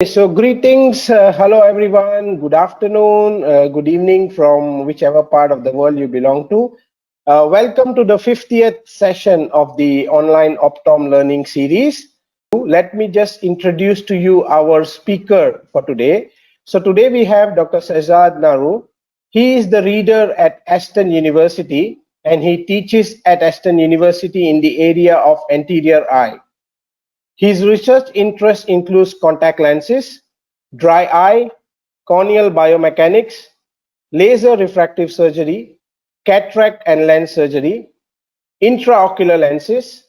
So greetings, hello everyone, good afternoon, good evening from whichever part of the world you belong to. Welcome to the 50th session of the online Optom learning series. Let me just introduce to you our speaker for today. So today we have Dr. Shezad Naroo. He is the reader at Aston University and he teaches at Aston University in the area of anterior eye. His research interest includes contact lenses, dry eye, corneal biomechanics, laser refractive surgery, cataract and lens surgery, intraocular lenses,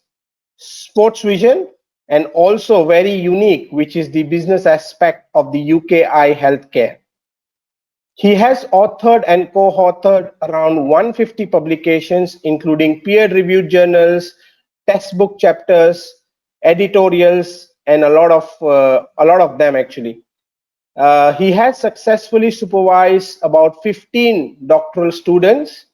sports vision, and also very unique, which is the business aspect of the UK eye healthcare. He has authored and co-authored around 150 publications, including peer-reviewed journals, textbook chapters, editorials, and a lot of them actually. He has successfully supervised about 15 doctoral students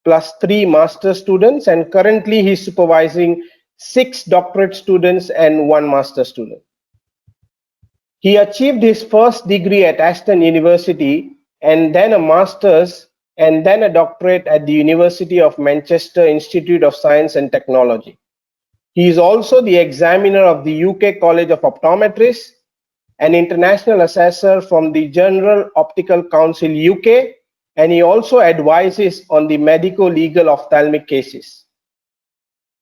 plus 3 master students, and currently he's supervising 6 doctorate students and 1 master student. He achieved his first degree at Aston University and then a master's and then a doctorate at the University of Manchester Institute of Science and Technology. He is also the examiner of the UK College of Optometrists, an international assessor from the General Optical Council UK, and he also advises on the medico-legal ophthalmic cases.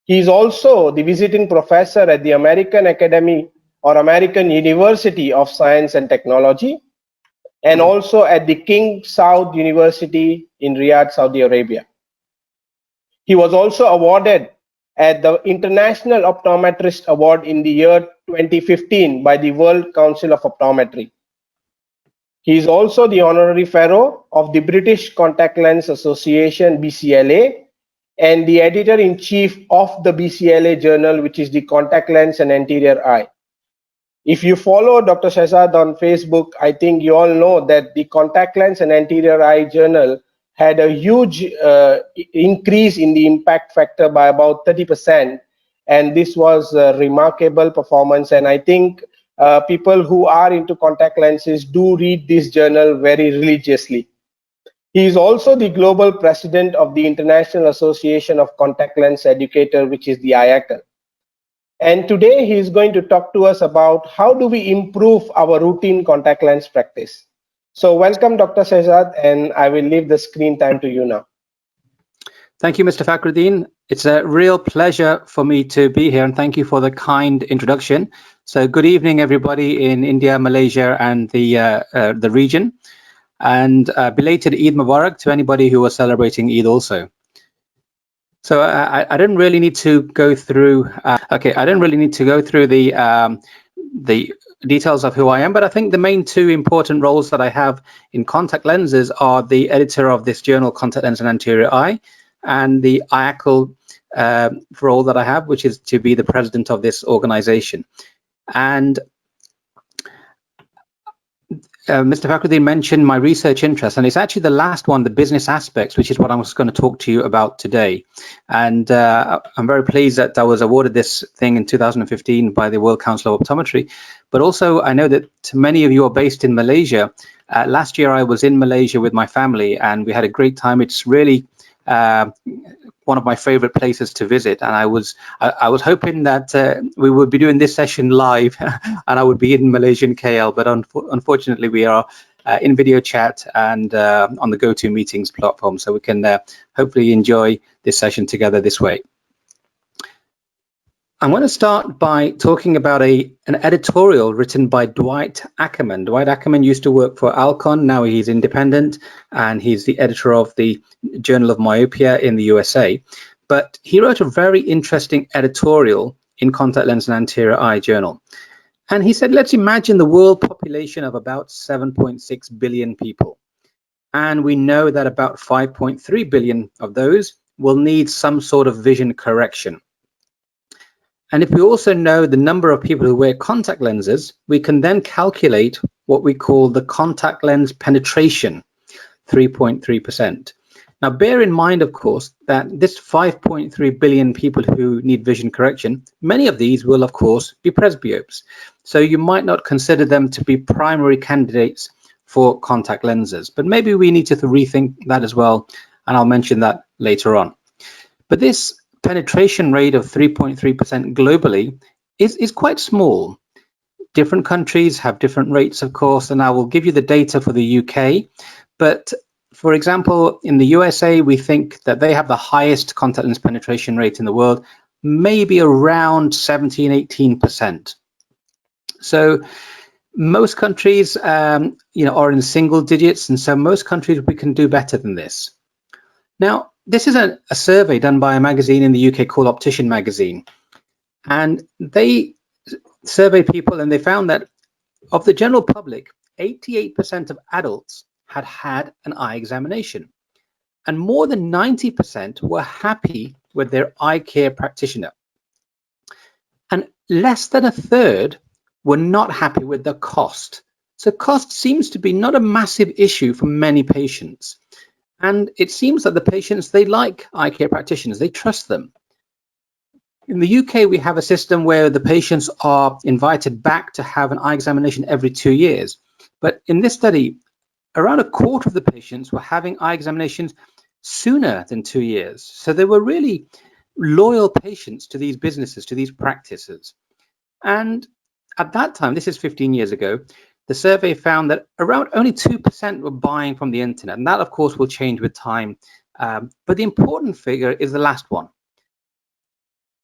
He is also the visiting professor at the American Academy or American University of Science and Technology, and also at the King Saud University in Riyadh, Saudi Arabia. He was also awarded at the International Optometrist Award in the year 2015 by the World Council of Optometry. He is also the Honorary Fellow of the British Contact Lens Association, BCLA, and the Editor-in-Chief of the BCLA journal, which is the Contact Lens and Anterior Eye. If you follow Dr. Shehzad on Facebook, I think you all know that the Contact Lens and Anterior Eye journal had a huge increase in the impact factor by about 30%. And this was a remarkable performance. And I think people who are into contact lenses do read this journal very religiously. He is also the global president of the International Association of Contact Lens Educators, which is the IACL. And today he is going to talk to us about how do we improve our routine contact lens practice. So welcome, Dr. Shehzad, and I will leave the screen time to you now. Thank you, Mr. Fakhruddin. It's a real pleasure for me to be here, and thank you for the kind introduction. So good evening, everybody in India, Malaysia, and the region. And belated Eid Mubarak to anybody who was celebrating Eid also. So I didn't really need to go through. I didn't really need to go through the details of who I am, but I think the main 2 important roles that I have in contact lenses are the editor of this journal, Contact Lens and Anterior Eye, and the IACL role that I have, which is to be the president of this organization. And Mr. Fakhruddin mentioned my research interest, and it's actually the last one, the business aspects, which is what I was going to talk to you about today. And I'm very pleased that I was awarded this thing in 2015 by the World Council of Optometry. But also, I know that many of you are based in Malaysia. Last year, I was in Malaysia with my family, and we had a great time. It's really one of my favorite places to visit, and I was hoping that we would be doing this session live and I would be in Malaysian KL, but unfortunately we are in video chat and on the GoToMeetings platform, so we can hopefully enjoy this session together this way. I'm going to start by talking about an editorial written by Dwight Ackerman. Dwight Ackerman used to work for Alcon. Now he's independent, and he's the editor of the Journal of Myopia in the USA. But he wrote a very interesting editorial in Contact Lens and Anterior Eye Journal. And he said, let's imagine the world population of about 7.6 billion people. And we know that about 5.3 billion of those will need some sort of vision correction. And if we also know the number of people who wear contact lenses, we can then calculate what we call the contact lens penetration, 3.3%. Now, bear in mind, of course, that this 5.3 billion people who need vision correction, many of these will, of course, be presbyopes. So you might not consider them to be primary candidates for contact lenses, but maybe we need to rethink that as well, and I'll mention that later on. But this penetration rate of 3.3% globally is quite small. Different countries have different rates, of course, and I will give you the data for the UK. But for example, in the USA, we think that they have the highest contact lens penetration rate in the world, maybe around 17, 18%. So most countries, are in single digits, and so most countries we can do better than this. Now, this is a survey done by a magazine in the UK called Optician magazine, and they surveyed people, and they found that of the general public, 88% of adults had an eye examination, and more than 90% were happy with their eye care practitioner, and less than a third were not happy with the cost. So cost seems to be not a massive issue for many patients, and it seems that the patients, they like eye care practitioners, they trust them. In the UK, we have a system where the patients are invited back to have an eye examination every 2 years. But in this study, around a quarter of the patients were having eye examinations sooner than 2 years. So they were really loyal patients to these businesses, to these practices. And at that time, this is 15 years ago, the survey found that around only 2% were buying from the internet. And that, of course, will change with time. But the important figure is the last one.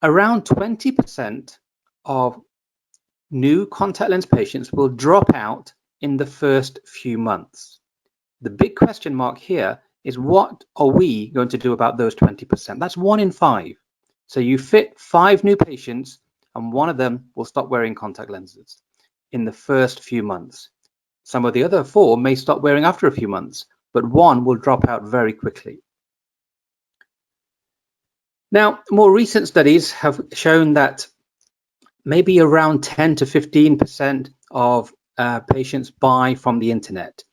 Around 20% of new contact lens patients will drop out in the first few months. The big question mark here is, what are we going to do about those 20%? That's 1 in 5. So you fit 5 new patients, and 1 of them will stop wearing contact lenses in the first few months. Some of the other 4 may stop wearing after a few months, but 1 will drop out very quickly. Now, more recent studies have shown that maybe around 10 to 15% of patients buy from the internet.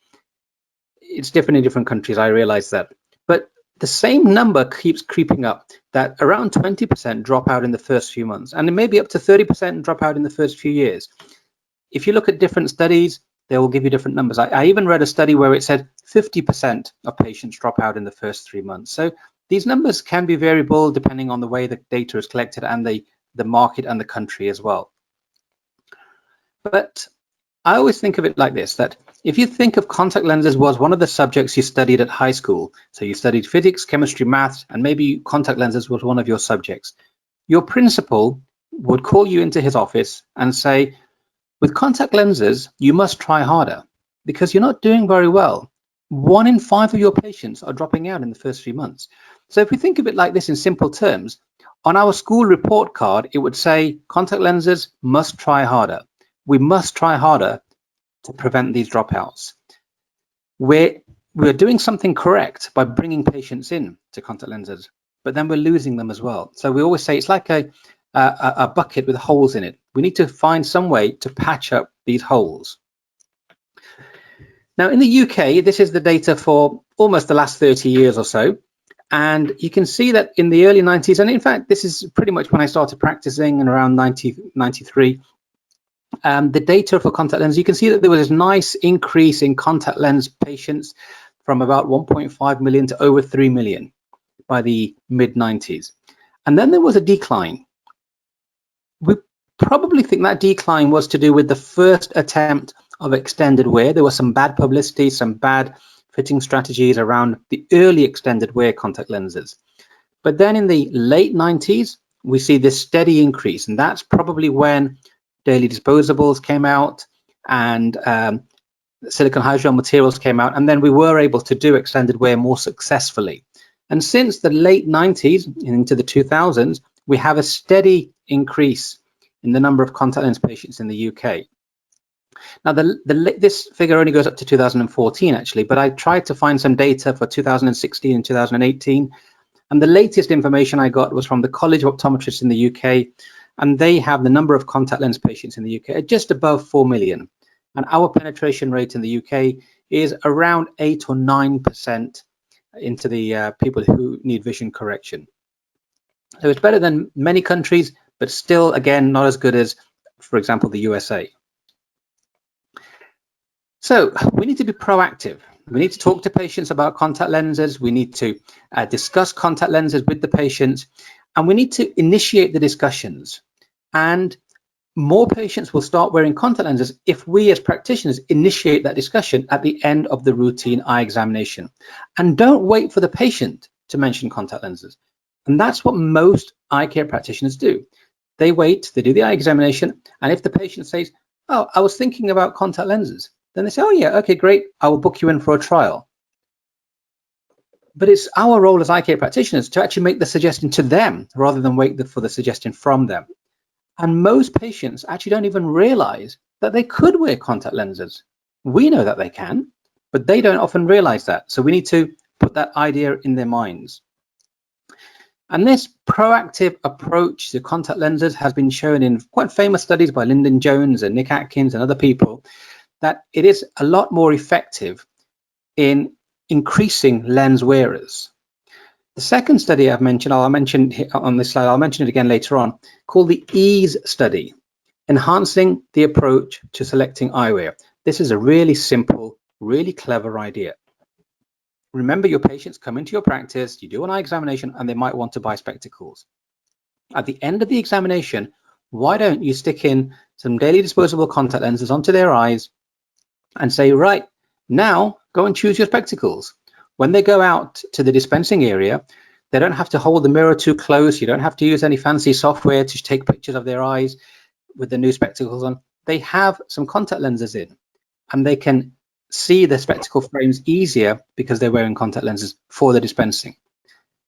It's different in different countries, I realize that. But the same number keeps creeping up, that around 20% drop out in the first few months, and maybe up to 30% drop out in the first few years. If you look at different studies, they will give you different numbers. I even read a study where it said 50% of patients drop out in the first 3 months. So these numbers can be variable depending on the way the data is collected and the market and the country as well. But I always think of it like this, that if you think of contact lenses was one of the subjects you studied at high school, so you studied physics, chemistry, maths, and maybe contact lenses was one of your subjects, your principal would call you into his office and say, with contact lenses, you must try harder because you're not doing very well. 1 in 5 of your patients are dropping out in the first few months. So if we think of it like this in simple terms, on our school report card, it would say contact lenses must try harder. We must try harder to prevent these dropouts. We're doing something correct by bringing patients in to contact lenses, but then we're losing them as well. So we always say it's like a bucket with holes in it. We need to find some way to patch up these holes. Now, in the UK, this is the data for almost the last 30 years or so. And you can see that in the early 90s, and in fact, this is pretty much when I started practicing in around 93, the data for contact lenses, you can see that there was this nice increase in contact lens patients from about 1.5 million to over 3 million by the mid-90s. And then there was a decline. We probably think that decline was to do with the first attempt of extended wear. There was some bad publicity, some bad fitting strategies around the early extended wear contact lenses. But then in the late 90s, we see this steady increase, and that's probably when daily disposables came out and silicone hydrogel materials came out, and then we were able to do extended wear more successfully. And since the late 90s into the 2000s, we have a steady increase in the number of contact lens patients in the UK. Now, this figure only goes up to 2014, actually, but I tried to find some data for 2016 and 2018, and the latest information I got was from the College of Optometrists in the UK, and they have the number of contact lens patients in the UK at just above 4 million. And our penetration rate in the UK is around 8 or 9%. into the people who need vision correction. So it's better than many countries, but still, again, not as good as, for example, the USA. So we need to be proactive. We need to talk to patients about contact lenses. We need to discuss contact lenses with the patients, and we need to initiate the discussions. And more patients will start wearing contact lenses if we as practitioners initiate that discussion at the end of the routine eye examination. And don't wait for the patient to mention contact lenses. And that's what most eye care practitioners do. They wait, they do the eye examination, and if the patient says, oh, I was thinking about contact lenses, then they say, oh yeah, okay, great, I will book you in for a trial. But it's our role as eye care practitioners to actually make the suggestion to them rather than wait for the suggestion from them. And most patients actually don't even realize that they could wear contact lenses. We know that they can, but they don't often realize that. So we need to put that idea in their minds. And this proactive approach to contact lenses has been shown in quite famous studies by Lyndon Jones and Nick Atkins and other people, that it is a lot more effective in increasing lens wearers. The second study I've mentioned, I'll mention on this slide, I'll mention it again later on, called the EASE study, Enhancing the Approach to Selecting Eyewear. This is a really simple, really clever idea. Remember, your patients come into your practice, you do an eye examination, and they might want to buy spectacles. At the end of the examination, why don't you stick in some daily disposable contact lenses onto their eyes and say, right, now go and choose your spectacles. When they go out to the dispensing area, they don't have to hold the mirror too close. You don't have to use any fancy software to take pictures of their eyes with the new spectacles on. They have some contact lenses in, and they can see the spectacle frames easier because they're wearing contact lenses for the dispensing.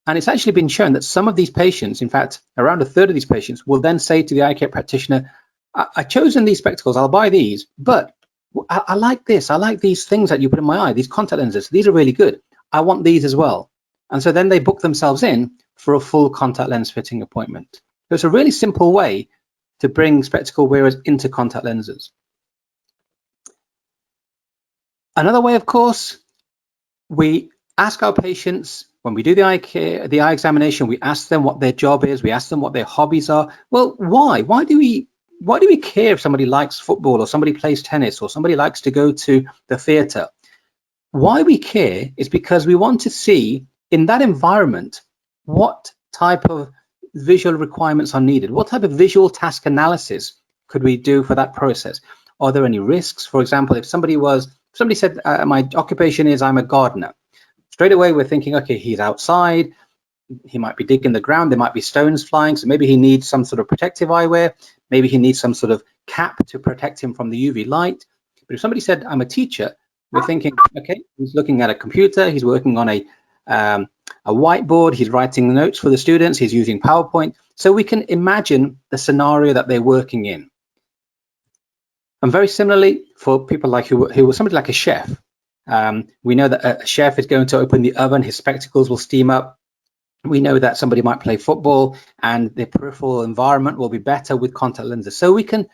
And it's actually been shown that some of these patients, in fact, around a third of these patients, will then say to the eye care practitioner, I've chosen these spectacles, I'll buy these, but I like this. I like these things that you put in my eye, these contact lenses. These are really good. I want these as well. And so then they book themselves in for a full contact lens fitting appointment. So it's a really simple way to bring spectacle wearers into contact lenses. Another way, of course, we ask our patients, when we do the eye examination, we ask them what their job is, we ask them what their hobbies are. Well, why? Why do we care if somebody likes football or somebody plays tennis or somebody likes to go to the theater? Why we care is because we want to see in that environment what type of visual requirements are needed. What type of visual task analysis could we do for that process? Are there any risks? For example, if somebody said, my occupation is I'm a gardener. Straight away, we're thinking, okay, he's outside. He might be digging the ground. There might be stones flying. So maybe he needs some sort of protective eyewear. Maybe he needs some sort of cap to protect him from the UV light. But if somebody said, I'm a teacher, we're thinking, okay, he's looking at a computer. He's working on a whiteboard. He's writing notes for the students. He's using PowerPoint. So we can imagine the scenario that they're working in. And very similarly, for people like who was somebody like a chef, we know that a chef is going to open the oven. His spectacles will steam up. We know that somebody might play football and the peripheral environment will be better with contact lenses. So we can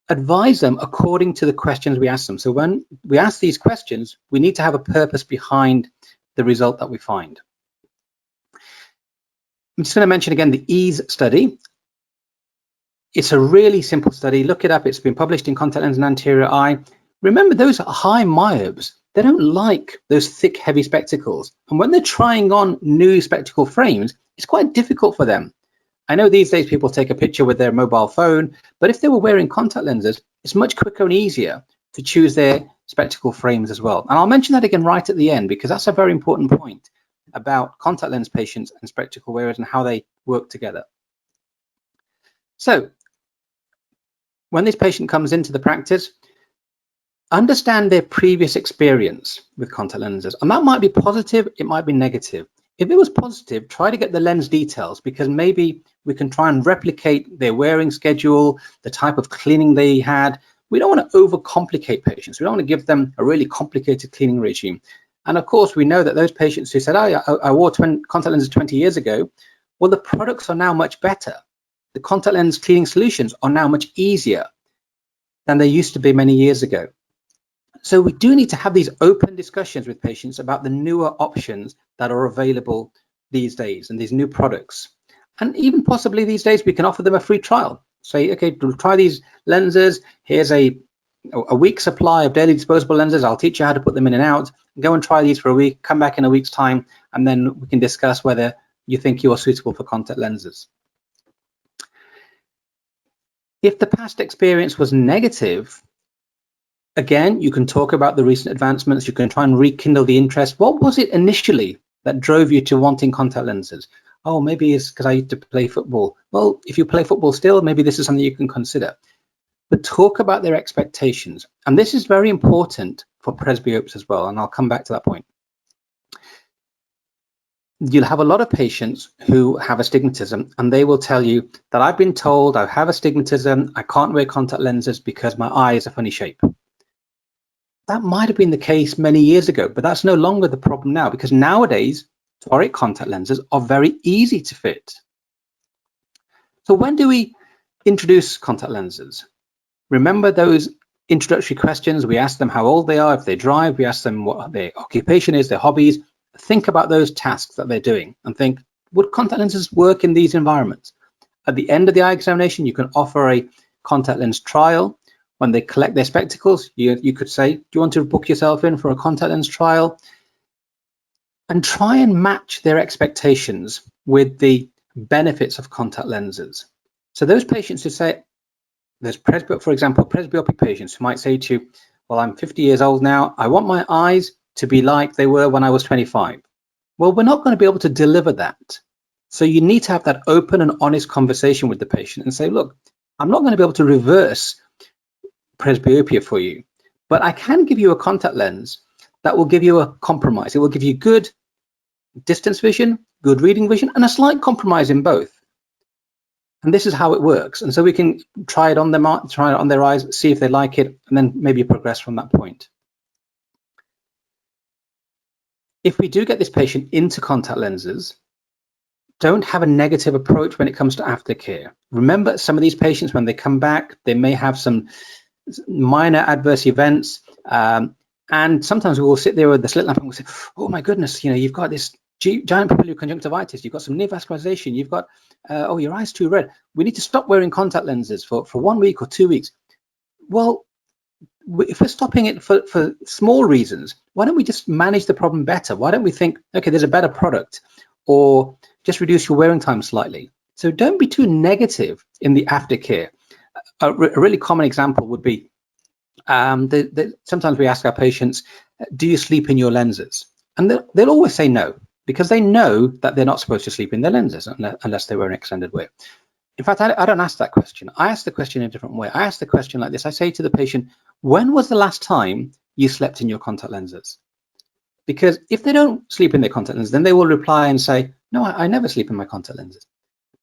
advise them according to the questions we ask them. So when we ask these questions, we need to have a purpose behind the result that we find. I'm just going to mention again the EASE study. It's a really simple study. Look it up. It's been published in Contact Lens and Anterior Eye. Remember, those high myopes, they don't like those thick, heavy spectacles. And when they're trying on new spectacle frames, it's quite difficult for them. I know these days people take a picture with their mobile phone, but if they were wearing contact lenses, it's much quicker and easier to choose their spectacle frames as well. And I'll mention that again right at the end, because that's a very important point about contact lens patients and spectacle wearers and how they work together. So when this patient comes into the practice, understand their previous experience with contact lenses. And that might be positive, it might be negative. If it was positive, try to get the lens details, because maybe we can try and replicate their wearing schedule, the type of cleaning they had. We don't want to overcomplicate patients. We don't want to give them a really complicated cleaning regime. And of course, we know that those patients who said, oh, I wore contact lenses 20 years ago, well, the products are now much better. The contact lens cleaning solutions are now much easier than they used to be many years ago. So we do need to have these open discussions with patients about the newer options that are available these days and these new products. And even possibly these days, we can offer them a free trial. Say, okay, try these lenses. Here's a week supply of daily disposable lenses. I'll teach you how to put them in and out. Go and try these for a week, come back in a week's time, and then we can discuss whether you think you're suitable for contact lenses. If the past experience was negative, again, you can talk about the recent advancements. You can try and rekindle the interest. What was it initially that drove you to wanting contact lenses? Oh, maybe it's because I used to play football. Well, if you play football still, maybe this is something you can consider. But talk about their expectations. And this is very important for presbyopes as well. And I'll come back to that point. You'll have a lot of patients who have astigmatism, and they will tell you that I've been told I have astigmatism, I can't wear contact lenses because my eye is a funny shape. That might have been the case many years ago, but that's no longer the problem now, because nowadays toric contact lenses are very easy to fit. So when do we introduce contact lenses? Remember those introductory questions? We ask them how old they are, if they drive, we ask them what their occupation is, their hobbies. Think about those tasks that they're doing and think, would contact lenses work in these environments? At the end of the eye examination, you can offer a contact lens trial. When they collect their spectacles, you could say, do you want to book yourself in for a contact lens trial? And try and match their expectations with the benefits of contact lenses. So those patients who say, for example, presbyopic patients who might say to you, well, I'm 50 years old now, I want my eyes to be like they were when I was 25. Well, we're not going to be able to deliver that. So you need to have that open and honest conversation with the patient and say, look, I'm not going to be able to reverse presbyopia for you, but I can give you a contact lens that will give you a compromise. It will give you good distance vision, good reading vision, and a slight compromise in both. And this is how it works. And so we can try it on their eyes, see if they like it, and then maybe progress from that point. If we do get this patient into contact lenses, don't have a negative approach when it comes to aftercare. Remember, some of these patients, when they come back, they may have some minor adverse events. And sometimes we will sit there with the slit lamp and we'll say, oh my goodness, you've got this giant papillary conjunctivitis, you've got some neovascularization, you've got, oh, your eye's too red. We need to stop wearing contact lenses for 1 week or 2 weeks. Well, if we're stopping it for small reasons, why don't we just manage the problem better? Why don't we think, okay, there's a better product, or just reduce your wearing time slightly? So don't be too negative in the aftercare. A really common example would be, sometimes we ask our patients, do you sleep in your lenses? And they'll always say no, because they know that they're not supposed to sleep in their lenses unless they wear an extended wear. In fact, I don't ask that question. I ask the question in a different way. I ask the question like this. I say to the patient, when was the last time you slept in your contact lenses? Because if they don't sleep in their contact lenses, then they will reply and say, no, I never sleep in my contact lenses.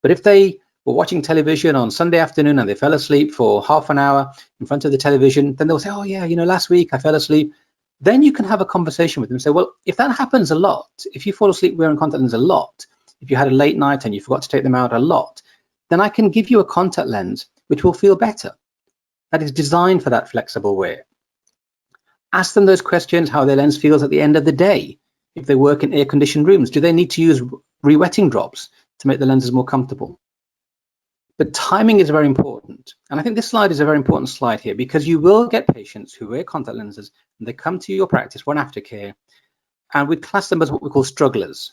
But if they were watching television on Sunday afternoon and they fell asleep for half an hour in front of the television, then they'll say, oh yeah, last week I fell asleep. Then you can have a conversation with them and say, well, if that happens a lot, if you fall asleep wearing contact lenses a lot, if you had a late night and you forgot to take them out a lot, then I can give you a contact lens which will feel better. That is designed for that flexible wear. Ask them those questions, how their lens feels at the end of the day. If they work in air-conditioned rooms, do they need to use re-wetting drops to make the lenses more comfortable? But timing is very important. And I think this slide is a very important slide here, because you will get patients who wear contact lenses and they come to your practice for an aftercare, and we class them as what we call strugglers.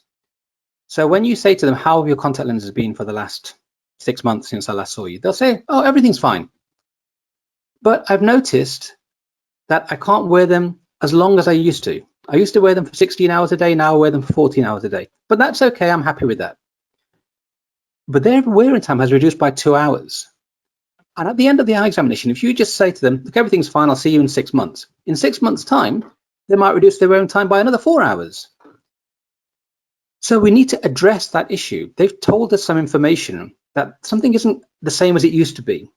So when you say to them, how have your contact lenses been for the last 6 months since I last saw you? They'll say, oh, everything's fine. But I've noticed that I can't wear them as long as I used to. I used to wear them for 16 hours a day. Now I wear them for 14 hours a day. But that's okay. I'm happy with that. But their wearing time has reduced by 2 hours. And at the end of the eye examination, if you just say to them, look, everything's fine, I'll see you in 6 months. In 6 months' time, they might reduce their wearing time by another 4 hours. So we need to address that issue. They've told us some information that something isn't the same as it used to be.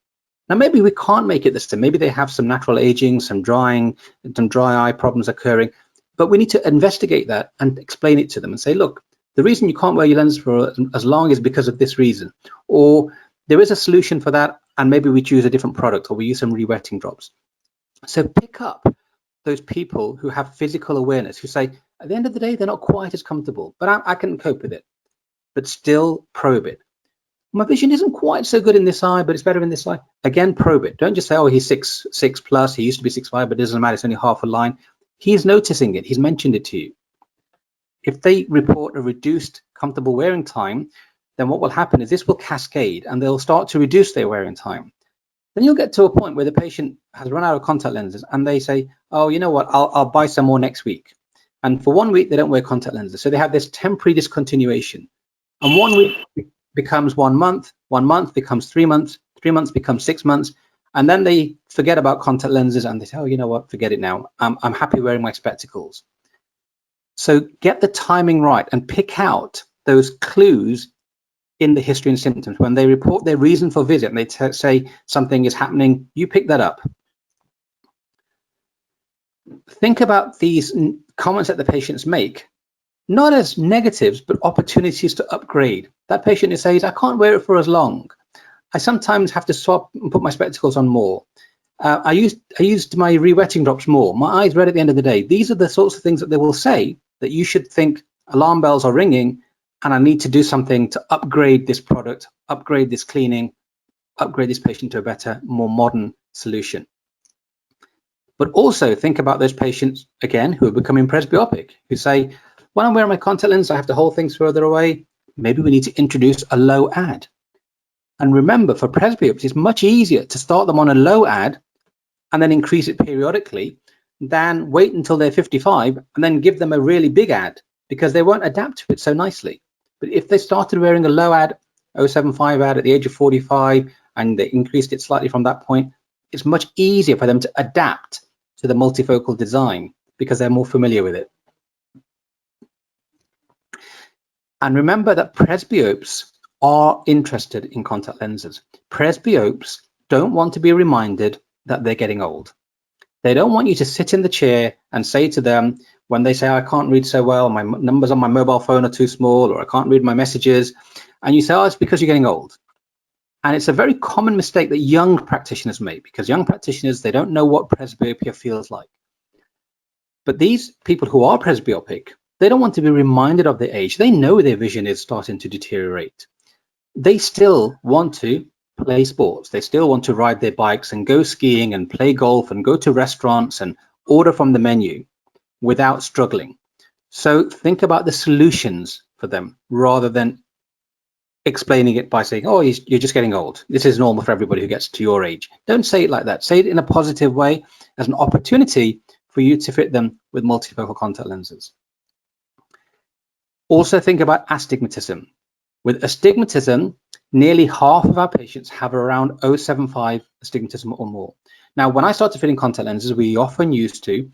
Now, maybe we can't make it the same. Maybe they have some natural aging, some dry eye problems occurring. But we need to investigate that and explain it to them and say, look, the reason you can't wear your lens for as long is because of this reason. Or there is a solution for that, and maybe we choose a different product, or we use some re-wetting drops. So pick up those people who have physical awareness, who say, at the end of the day, they're not quite as comfortable, but I can cope with it, but still probe it. My vision isn't quite so good in this eye, but it's better in this eye. Again, probe it. Don't just say, oh, he's 6 plus, he used to be 6'5", but it doesn't matter, it's only half a line. He's noticing it, he's mentioned it to you. If they report a reduced comfortable wearing time, then what will happen is this will cascade and they'll start to reduce their wearing time. Then you'll get to a point where the patient has run out of contact lenses and they say, oh, you know what, I'll buy some more next week. And for 1 week, they don't wear contact lenses. So they have this temporary discontinuation. And 1 week becomes 1 month, 1 month becomes 3 months, 3 months becomes 6 months. And then they forget about contact lenses and they say, oh, you know what, forget it now. I'm happy wearing my spectacles. So get the timing right and pick out those clues in the history and symptoms. When they report their reason for visit and they say something is happening, you pick that up. Think about these comments that the patients make, not as negatives, but opportunities to upgrade. That patient says, I can't wear it for as long. I sometimes have to swap and put my spectacles on more. I used my re-wetting drops more. My eyes red at the end of the day. These are the sorts of things that they will say that you should think alarm bells are ringing and I need to do something to upgrade this product, upgrade this cleaning, upgrade this patient to a better, more modern solution. But also think about those patients, again, who are becoming presbyopic, who say, when I'm wearing my contact lens, I have to hold things further away. Maybe we need to introduce a low ad. And remember, for presbyopes, it's much easier to start them on a low ad and then increase it periodically than wait until they're 55 and then give them a really big ad, because they won't adapt to it so nicely. But if they started wearing a low ad, 075 ad at the age of 45, and they increased it slightly from that point, it's much easier for them to adapt to the multifocal design because they're more familiar with it. And remember that presbyopes are interested in contact lenses. Presbyopes don't want to be reminded that they're getting old. They don't want you to sit in the chair and say to them, when they say, I can't read so well, my numbers on my mobile phone are too small, or I can't read my messages, and you say, oh, it's because you're getting old. And it's a very common mistake that young practitioners make, because young practitioners, they don't know what presbyopia feels like. But these people who are presbyopic, they don't want to be reminded of their age. They know their vision is starting to deteriorate. They still want to play sports. They still want to ride their bikes and go skiing and play golf and go to restaurants and order from the menu without struggling. So think about the solutions for them rather than explaining it by saying, oh, you're just getting old. This is normal for everybody who gets to your age. Don't say it like that. Say it in a positive way as an opportunity for you to fit them with multifocal contact lenses. Also think about astigmatism. With astigmatism, nearly half of our patients have around 0.75 astigmatism or more. Now, when I started fitting contact lenses, we often used to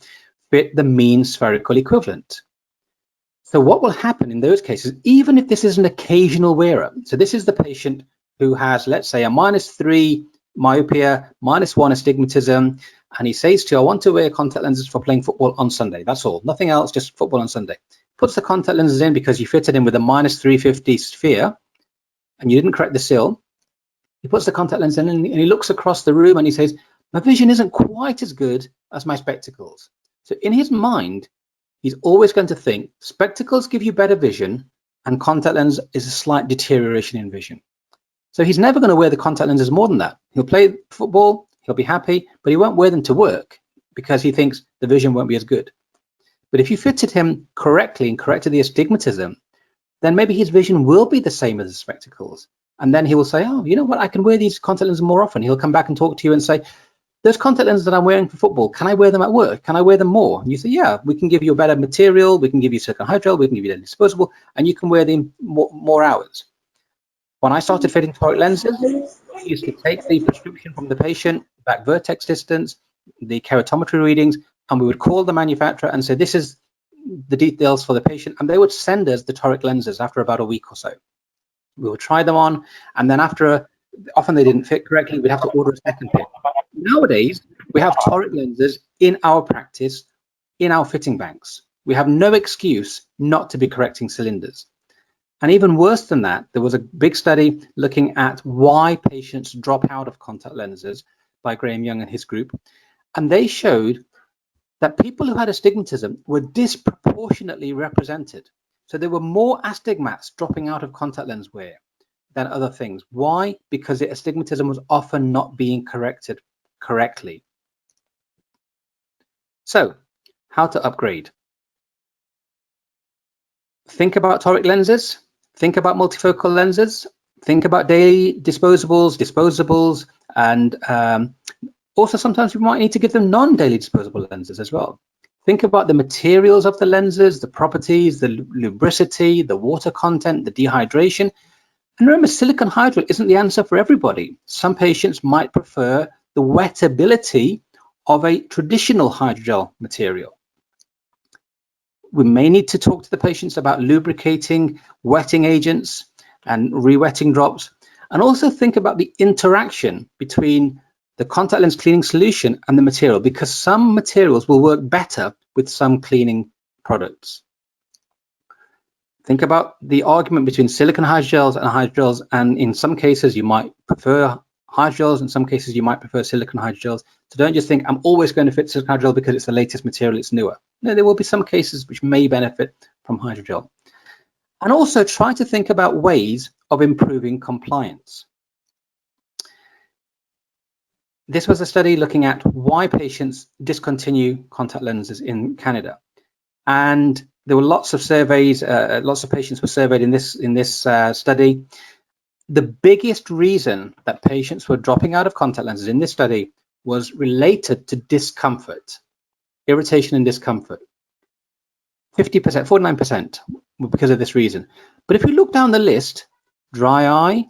fit the mean spherical equivalent. So what will happen in those cases, even if this is an occasional wearer, so this is the patient who has, let's say, a -3 myopia, -1 astigmatism, and he says to you, I want to wear contact lenses for playing football on Sunday. That's all, nothing else, just football on Sunday. Puts the contact lenses in because you fitted him with a -350 sphere and you didn't correct the sill. He puts the contact lens in and he looks across the room and he says, my vision isn't quite as good as my spectacles. So in his mind, he's always going to think spectacles give you better vision and contact lens is a slight deterioration in vision. So he's never going to wear the contact lenses more than that. He'll play football, he'll be happy, but he won't wear them to work because he thinks the vision won't be as good. But if you fitted him correctly and corrected the astigmatism, then maybe his vision will be the same as the spectacles. And then he will say, oh, you know what, I can wear these contact lenses more often. He'll come back and talk to you and say, those contact lenses that I'm wearing for football, can I wear them at work? Can I wear them more? And you say, yeah, we can give you a better material. We can give you silicone hydrogel. We can give you them disposable, and you can wear them more hours. When I started fitting toric lenses, we used to take the prescription from the patient, back vertex distance, the keratometry readings, and we would call the manufacturer and say, this is the details for the patient, and they would send us the toric lenses after about a week or so. We would try them on, and then often they didn't fit correctly, we'd have to order a second pair. Nowadays, we have toric lenses in our practice, in our fitting banks. We have no excuse not to be correcting cylinders. And even worse than that, there was a big study looking at why patients drop out of contact lenses by Graham Young and his group, and they showed that people who had astigmatism were disproportionately represented. So there were more astigmats dropping out of contact lens wear than other things. Why? Because the astigmatism was often not being corrected correctly. So, how to upgrade? Think about toric lenses, think about multifocal lenses, think about daily disposables, and also sometimes we might need to give them non-daily disposable lenses as well. Think about the materials of the lenses, the properties, the lubricity, the water content, the dehydration. And remember, silicone hydrogel isn't the answer for everybody. Some patients might prefer the wettability of a traditional hydrogel material. We may need to talk to the patients about lubricating, wetting agents, and re-wetting drops, and also think about the interaction between the contact lens cleaning solution and the material, because some materials will work better with some cleaning products. Think about the argument between silicone hydrogels and hydrogels, and in some cases you might prefer hydrogels, in some cases you might prefer silicone hydrogels. So don't just think I'm always going to fit silicone hydrogel because it's the latest material, it's newer. No, there will be some cases which may benefit from hydrogel. And also try to think about ways of improving compliance. This was a study looking at why patients discontinue contact lenses in Canada. And there were lots of surveys, lots of patients were surveyed in this study. The biggest reason that patients were dropping out of contact lenses in this study was related to discomfort, irritation and discomfort. 50%, 49% because of this reason. But if you look down the list, dry eye,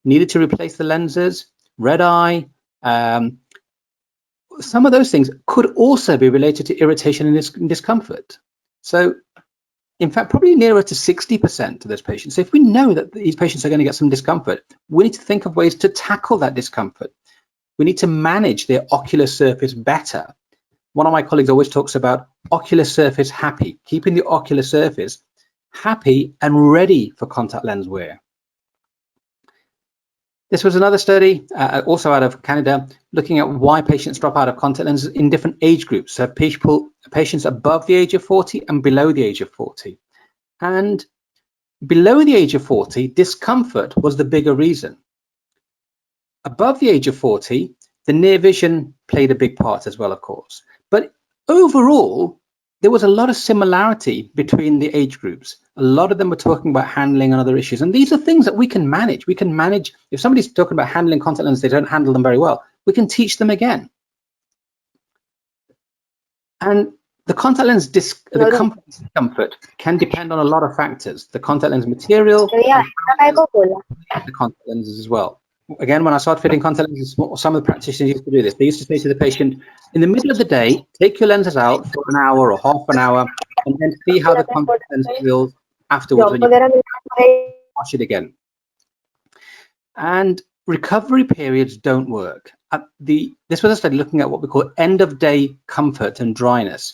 needed to replace the lenses, red eye, some of those things could also be related to irritation and discomfort. So in fact, probably nearer to 60% of those patients. So if we know that these patients are going to get some discomfort, we need to think of ways to tackle that discomfort. We need to manage their ocular surface better. One of my colleagues always talks about ocular surface happy, keeping the ocular surface happy and ready for contact lens wear. This was another study, also out of Canada, looking at why patients drop out of contact lenses in different age groups. So patients above the age of 40 and below the age of 40. And below the age of 40, discomfort was the bigger reason. Above the age of 40, the near vision played a big part as well, of course. But overall, there was a lot of similarity between the age groups. A lot of them were talking about handling and other issues. And these are things that we can manage. We can manage. If somebody's talking about handling contact lenses, they don't handle them very well, we can teach them again. And the contact lens discomfort can depend on a lot of factors. The contact lens material, the contact lenses as well. Again, when I started fitting contact lenses, some of the practitioners used to do this. They used to say to the patient, in the middle of the day, take your lenses out for an hour or half an hour, and then see how the contact lens feels afterwards when you wash it again. And recovery periods don't work. This was a study looking at what we call end-of-day comfort and dryness.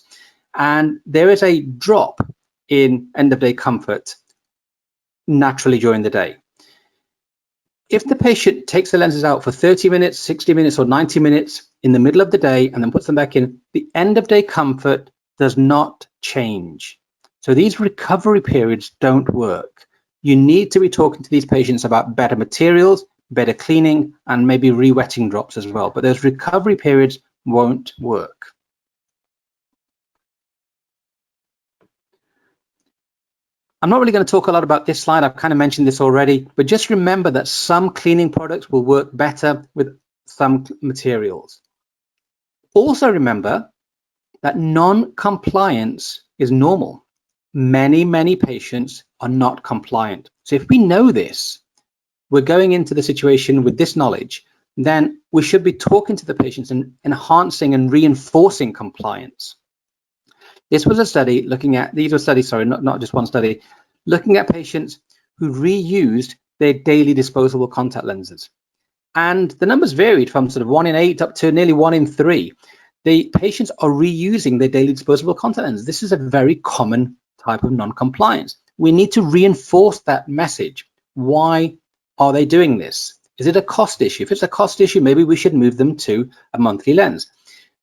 And there is a drop in end-of-day comfort naturally during the day. If the patient takes the lenses out for 30 minutes, 60 minutes, or 90 minutes in the middle of the day and then puts them back in, the end-of-day comfort does not change. So these recovery periods don't work. You need to be talking to these patients about better materials, better cleaning, and maybe re-wetting drops as well. But those recovery periods won't work. I'm not really going to talk a lot about this slide. I've kind of mentioned this already, but just remember that some cleaning products will work better with some materials. Also remember that non-compliance is normal. Many patients are not compliant. So if we know this, we're going into the situation with this knowledge, then we should be talking to the patients and enhancing and reinforcing compliance. This was a study looking at, these were studies, sorry, not just one study, looking at patients who reused their daily disposable contact lenses. And the numbers varied from sort of 1 in 8 up to nearly 1 in 3. The patients are reusing their daily disposable contact lenses. This is a very common type of non-compliance. We need to reinforce that message. Why are they doing this? Is it a cost issue? If it's a cost issue, maybe we should move them to a monthly lens.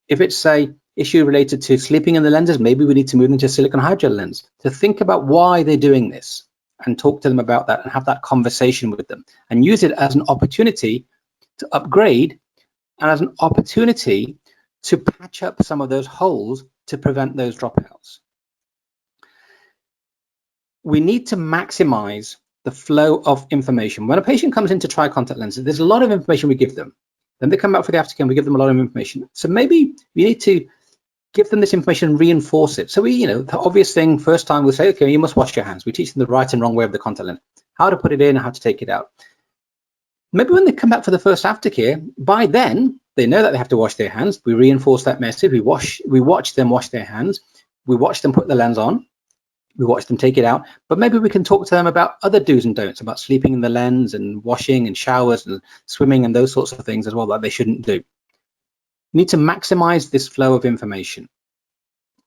If it's a issue related to sleeping in the lenses, maybe we need to move them to silicone hydrogel lens. To think about why they're doing this and talk to them about that and have that conversation with them and use it as an opportunity to upgrade and as an opportunity to patch up some of those holes to prevent those dropouts. We need to maximize the flow of information. When a patient comes in to try contact lenses, there's a lot of information we give them. Then they come back for the aftercare and we give them a lot of information. So maybe we need to give them this information and reinforce it. So we, the obvious thing, first time we'll say, okay, you must wash your hands. We teach them the right and wrong way of the contact lens, how to put it in, how to take it out. Maybe when they come back for the first aftercare, by then they know that they have to wash their hands. We reinforce that message. We watch them wash their hands. We watch them put the lens on. We watch them take it out. But maybe we can talk to them about other do's and don'ts, about sleeping in the lens and washing and showers and swimming and those sorts of things as well that they shouldn't do. You need to maximize this flow of information.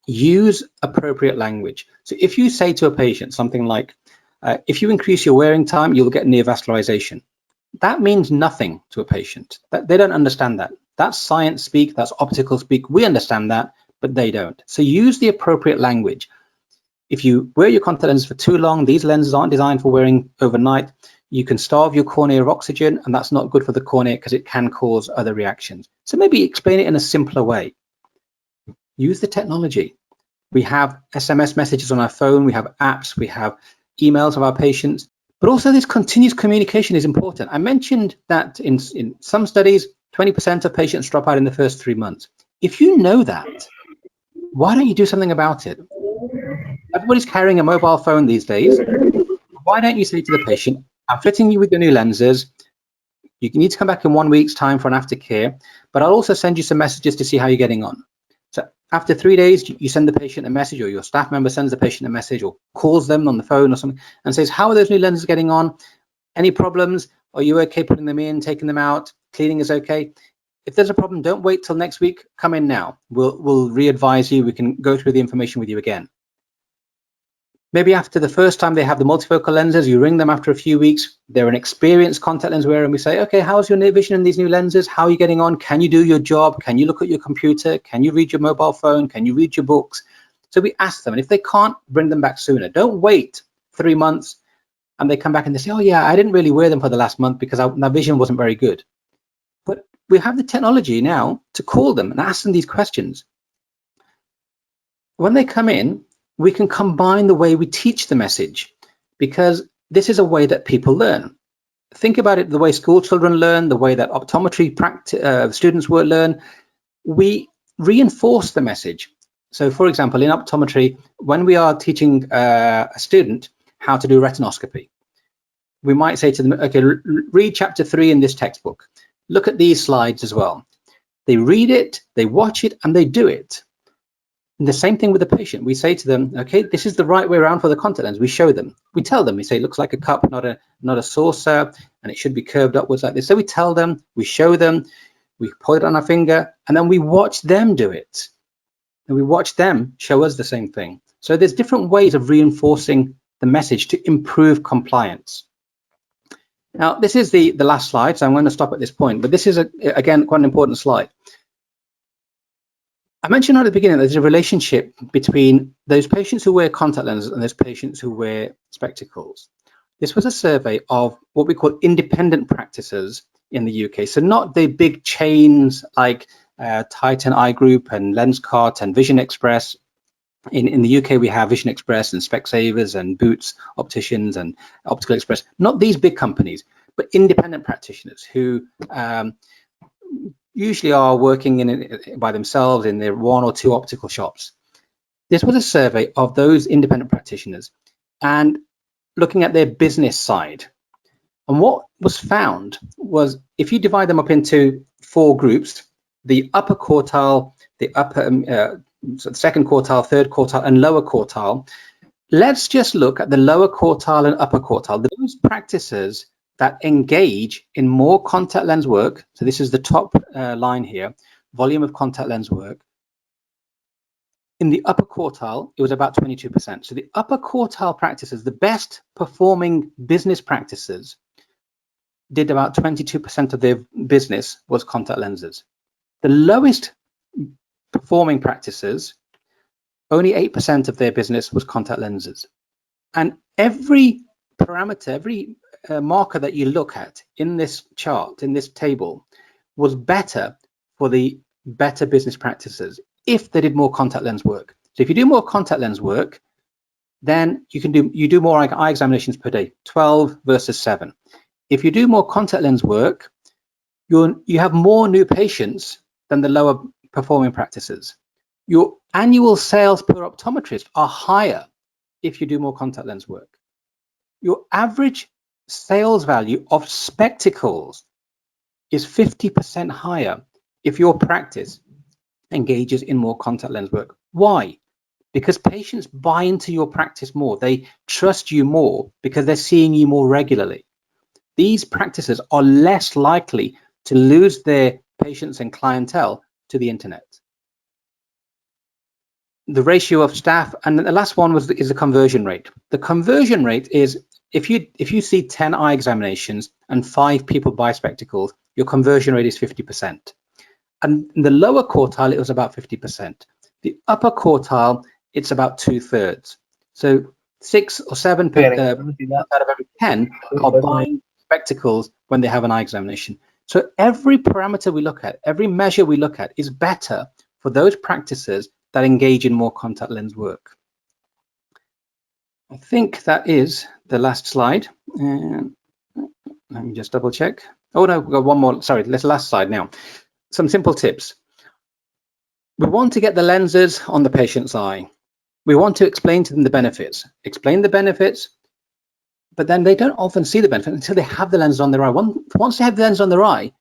Use appropriate language. So if you say to a patient something like, if you increase your wearing time, you'll get neovascularization. That means nothing to a patient. They don't understand that. That's science speak, that's optical speak. We understand that, but they don't. So use the appropriate language. If you wear your contact lenses for too long, these lenses aren't designed for wearing overnight. You can starve your cornea of oxygen, and that's not good for the cornea because it can cause other reactions. So maybe explain it in a simpler way. Use the technology. We have SMS messages on our phone, we have apps, we have emails of our patients, but also this continuous communication is important. I mentioned that in some studies, 20% of patients drop out in the first 3 months. If you know that, why don't you do something about it? Everybody's carrying a mobile phone these days. Why don't you say to the patient, I'm fitting you with your new lenses. You need to come back in 1 week's time for an aftercare, but I'll also send you some messages to see how you're getting on. So after 3 days, you send the patient a message, or your staff member sends the patient a message or calls them on the phone or something and says, how are those new lenses getting on? Any problems? Are you okay putting them in, taking them out? Cleaning is okay? If there's a problem, don't wait till next week. Come in now. We'll re-advise you. We can go through the information with you again. Maybe after the first time they have the multifocal lenses, you ring them after a few weeks. They're an experienced contact lens wearer, and we say, okay, how's your near vision in these new lenses? How are you getting on? Can you do your job? Can you look at your computer? Can you read your mobile phone? Can you read your books? So we ask them, and if they can't, bring them back sooner. Don't wait 3 months and they come back and they say, oh yeah, I didn't really wear them for the last month because my vision wasn't very good. But we have the technology now to call them and ask them these questions. When they come in, we can combine the way we teach the message, because this is a way that people learn. Think about it, the way school children learn, the way that optometry students will learn. We reinforce the message. So for example, in optometry, when we are teaching a student how to do retinoscopy, we might say to them, okay, read chapter 3 in this textbook. Look at these slides as well. They read it, they watch it, and they do it. And the same thing with the patient. We say to them, okay, this is the right way around for the contact lens. We show them. We tell them. We say it looks like a cup, not a saucer, and it should be curved upwards like this. So we tell them, we show them, we put it on our finger, and then we watch them do it. And we watch them show us the same thing. So there's different ways of reinforcing the message to improve compliance. Now, this is the last slide, so I'm going to stop at this point. But this is, again, quite an important slide. I mentioned at the beginning that there's a relationship between those patients who wear contact lenses and those patients who wear spectacles. This was a survey of what we call independent practices in the UK. So not the big chains like Titan Eye Group and Lenscart and Vision Express. In the UK, we have Vision Express and Specsavers and Boots Opticians and Optical Express. Not these big companies, but independent practitioners who usually are working by themselves in their 1 or 2 optical shops. This was a survey of those independent practitioners and looking at their business side. And what was found was, if you divide them up into 4 groups, the upper quartile, the second quartile, third quartile, and lower quartile, let's just look at the lower quartile and upper quartile. Those practices that engage in more contact lens work, so this is the top line here, volume of contact lens work. In the upper quartile, it was about 22%. So the upper quartile practices, the best performing business practices, did about 22% of their business was contact lenses. The lowest performing practices, only 8% of their business was contact lenses. And every parameter, every marker that you look at in this chart, in this table, was better for the better business practices if they did more contact lens work. So if you do more contact lens work, then you do more eye examinations per day, 12 versus 7. If you do more contact lens work, you have more new patients than the lower performing practices. Your annual sales per optometrist are higher if you do more contact lens work. Your average sales value of spectacles is 50% higher if your practice engages in more contact lens work. Why? Because patients buy into your practice more. They trust you more because they're seeing you more regularly. These practices are less likely to lose their patients and clientele to the internet. The ratio of staff, and the last one is the conversion rate. The conversion rate is if you see 10 eye examinations and 5 people buy spectacles, your conversion rate is 50%. And in the lower quartile, it was about 50%. The upper quartile, it's about 2/3. So 6 or 7 out of every 10 are buying spectacles when they have an eye examination. So every parameter we look at, every measure we look at is better for those practices that engage in more contact lens work. I think that is the last slide. And let me just double check. Oh no, we've got one more. Sorry, let's last slide now. Some simple tips. We want to get the lenses on the patient's eye. We want to explain to them the benefits. Explain the benefits, but then they don't often see the benefit until they have the lens on their eye. Once they have the lens on their eye,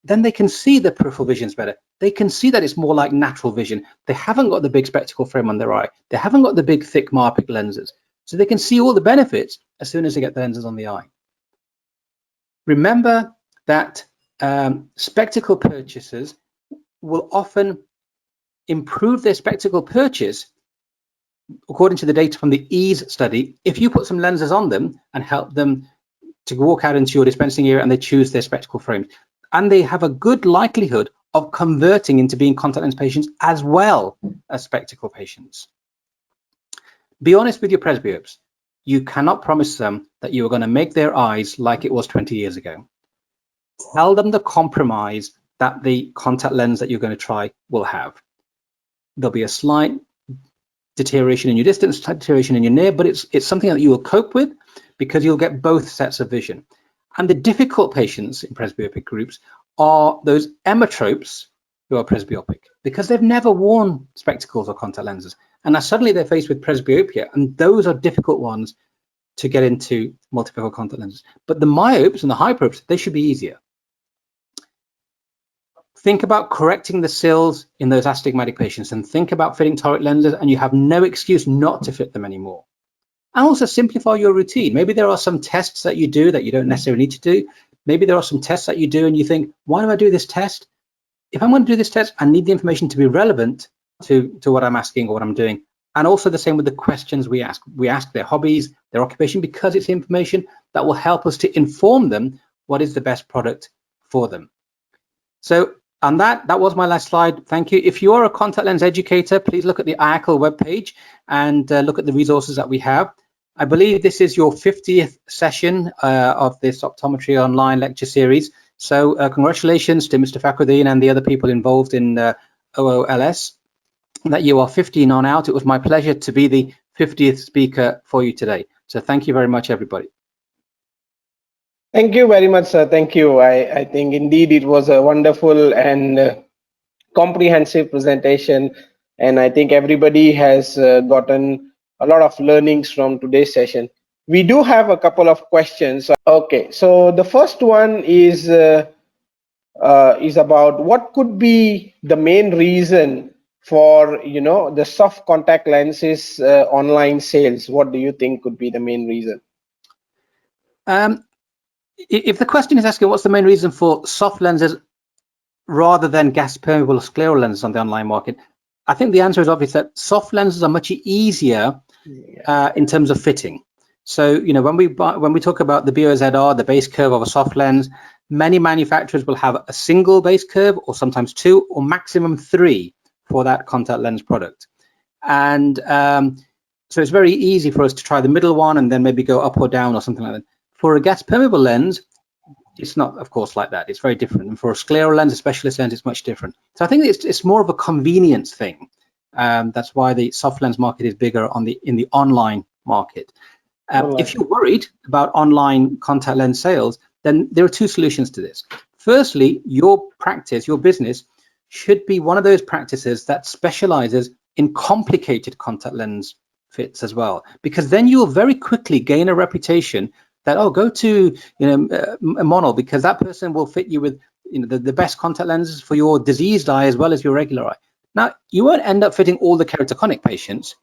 then they can see the peripheral visions better. They can see that it's more like natural vision. They haven't got the big spectacle frame on their eye. They haven't got the big thick Marpic lenses. So they can see all the benefits as soon as they get the lenses on the eye. Remember that spectacle purchasers will often improve their spectacle purchase according to the data from the EASE study if you put some lenses on them and help them to walk out into your dispensing area and they choose their spectacle frames. And they have a good likelihood of converting into being contact lens patients as well as spectacle patients. Be honest with your presbyopes. You cannot promise them that you are going to make their eyes like it was 20 years ago. Tell them the compromise that the contact lens that you're going to try will have. There'll be a slight deterioration in your distance, deterioration in your near, but it's something that you will cope with because you'll get both sets of vision. And the difficult patients in presbyopic groups are those emmetropes who are presbyopic because they've never worn spectacles or contact lenses. And now suddenly they're faced with presbyopia, and those are difficult ones to get into multifocal contact lenses. But the myopes and the hyperopes, they should be easier. Think about correcting the sills in those astigmatic patients and think about fitting toric lenses, and you have no excuse not to fit them anymore. And also simplify your routine. Maybe there are some tests that you do that you don't necessarily need to do. Maybe there are some tests that you do and you think, why do I do this test? If I'm going to do this test, I need the information to be relevant to what I'm asking or what I'm doing. And also the same with the questions we ask. We ask their hobbies, their occupation, because it's information that will help us to inform them what is the best product for them. So on that was my last slide. Thank you. If you are a contact lens educator, please look at the IACL webpage and look at the resources that we have. I believe this is your 50th session of this optometry online lecture series. So congratulations to Mr. Fakhruddin and the other people involved in OOLS that you are 15 on out. It was my pleasure to be the 50th speaker for you today. So thank you very much, everybody. Thank you very much, sir. Thank you. I think indeed it was a wonderful and comprehensive presentation. And I think everybody has gotten a lot of learnings from today's session. We do have a couple of questions. Okay, so the first one is about what could be the main reason for the soft contact lenses online sales. What do you think could be the main reason? If the question is asking what's the main reason for soft lenses rather than gas permeable scleral lenses on the online market, I think the answer is obvious that soft lenses are much easier in terms of fitting. So when we talk about the BOZR, the base curve of a soft lens, many manufacturers will have a single base curve or sometimes 2 or maximum 3 for that contact lens product. And so it's very easy for us to try the middle one and then maybe go up or down or something like that. For a gas permeable lens, it's not, of course, like that. It's very different. And for a scleral lens, a specialist lens, it's much different. So I think it's more of a convenience thing. That's why the soft lens market is bigger in the online market. If you're worried about online contact lens sales, then there are two solutions to this. Firstly, your practice, your business, should be one of those practices that specializes in complicated contact lens fits as well, because then you'll very quickly gain a reputation that, oh, go to a mono, because that person will fit you with the best contact lenses for your diseased eye as well as your regular eye. Now, you won't end up fitting all the keratoconic patients.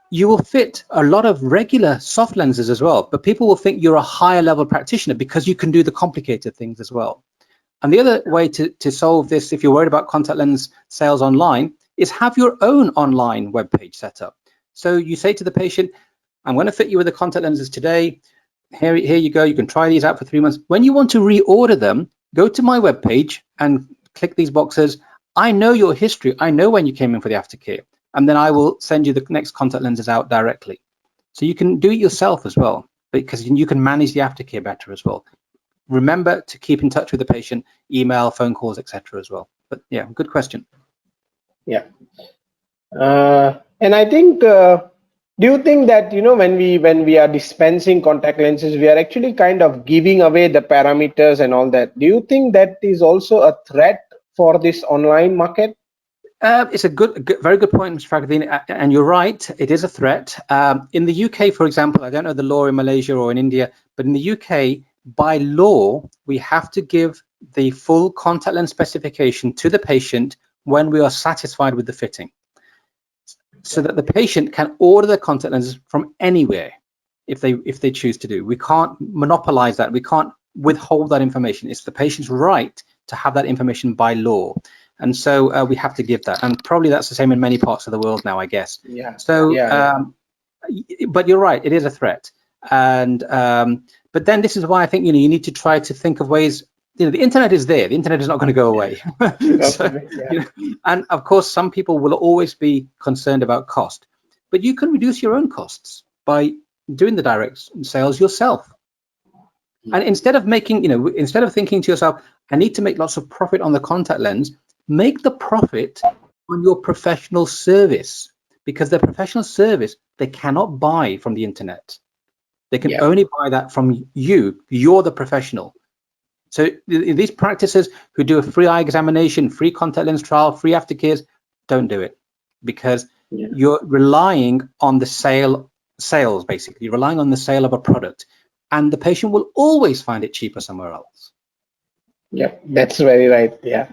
You will fit a lot of regular soft lenses as well, but people will think you're a higher level practitioner because you can do the complicated things as well. And the other way to solve this, if you're worried about contact lens sales online, is have your own online webpage set up. So you say to the patient, I'm going to fit you with the contact lenses today. Here you go. You can try these out for 3 months. When you want to reorder them, go to my webpage and click these boxes. I know your history. I know when you came in for the aftercare. And then I will send you the next contact lenses out directly. So you can do it yourself as well, because you can manage the aftercare better as well. Remember to keep in touch with the patient, email, phone calls, etc. as well. But yeah, good question. Yeah. And I think, do you think that, when we are dispensing contact lenses, we are actually kind of giving away the parameters and all that? Do you think that is also a threat for this online market? It's a very good point, Mr. Fakruddin, and you're right. It is a threat. In the UK, for example, I don't know the law in Malaysia or in India, but in the UK, by law, we have to give the full contact lens specification to the patient when we are satisfied with the fitting, so that the patient can order the contact lenses from anywhere if they choose to do. We can't monopolize that. We can't withhold that information. It's the patient's right to have that information by law. And so we have to give that. And probably that's the same in many parts of the world now, I guess. Yeah. So, but you're right, it is a threat. And but then this is why I think you need to try to think of ways. The internet is there. The internet is not going to go away. And of course, some people will always be concerned about cost, but you can reduce your own costs by doing the direct sales yourself. And instead of making, instead of thinking to yourself, I need to make lots of profit on the contact lens, make the profit on your professional service, because the professional service they cannot buy from the internet. They can only buy that from you. You're the professional. So these practices who do a free eye examination, free contact lens trial, free aftercares, don't do it, because you're relying on the sales, basically. You're relying on the sale of a product, and the patient will always find it cheaper somewhere else. Yeah, that's very right. Yeah.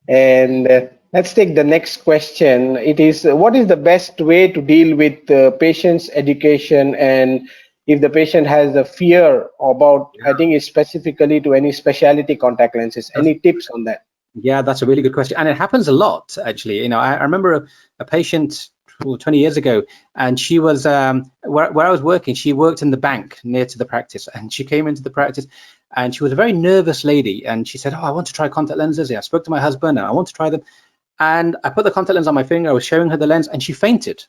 And let's take the next question. It is, what is the best way to deal with patient's education, and if the patient has a fear about heading it specifically to any specialty contact lenses? Any tips on that? Yeah, that's a really good question. And it happens a lot, actually. I remember a patient 20 years ago, and she was where I was working. She worked in the bank near to the practice, and she came into the practice, and she was a very nervous lady, and she said, oh, I want to try contact lenses. I spoke to my husband and I want to try them. And I put the contact lens on my finger. I was showing her the lens, and she fainted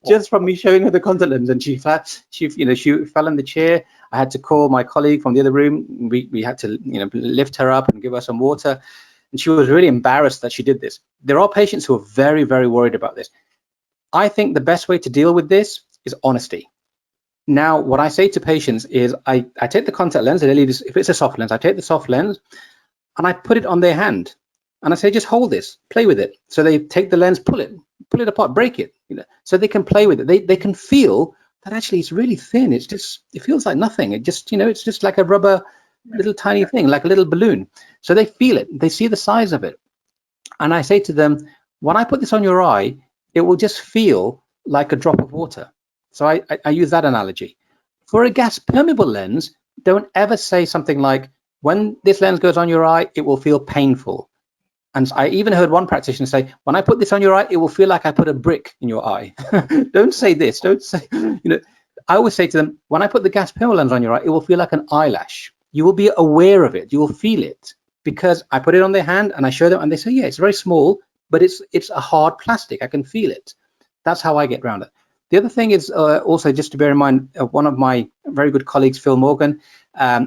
just from me showing her the contact lens. And she fell in the chair. I had to call my colleague from the other room. We had to lift her up and give her some water. And she was really embarrassed that she did this. There are patients who are very, very worried about this. I think the best way to deal with this is honesty. Now, what I say to patients is I take the contact lens, if it's a soft lens, I take the soft lens and I put it on their hand. And I say, just hold this, play with it. So they take the lens, pull it apart, break it, so they can play with it. They can feel that actually it's really thin. It feels like nothing. It's just like a rubber little tiny thing, like a little balloon. So they feel it, they see the size of it. And I say to them, when I put this on your eye, it will just feel like a drop of water. So I use that analogy. For a gas permeable lens, don't ever say something like, when this lens goes on your eye, it will feel painful. And I even heard one practitioner say, when I put this on your eye, it will feel like I put a brick in your eye. Don't say this. Don't say, I always say to them, when I put the gas permeable lens on your eye, it will feel like an eyelash. You will be aware of it. You will feel it, because I put it on their hand and I show them and they say, yeah, it's very small, but it's a hard plastic. I can feel it. That's how I get around it. The other thing is also just to bear in mind, one of my very good colleagues, Phil Morgan,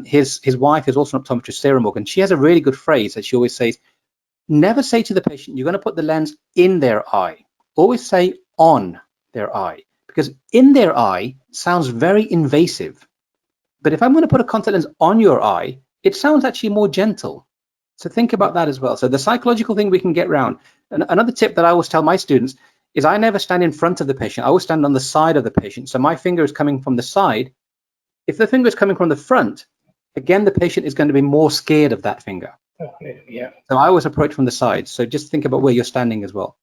his wife is also an optometrist, Sarah Morgan. She has a really good phrase that she always says, never say to the patient, you're going to put the lens in their eye. Always say on their eye, because in their eye sounds very invasive. But if I'm going to put a contact lens on your eye, it sounds actually more gentle. So think about that as well. So the psychological thing we can get around. And another tip that I always tell my students is I never stand in front of the patient. I always stand on the side of the patient. So my finger is coming from the side. If the finger is coming from the front, again, the patient is going to be more scared of that finger. Okay, yeah. So I always approach from the side. So just think about where you're standing as well.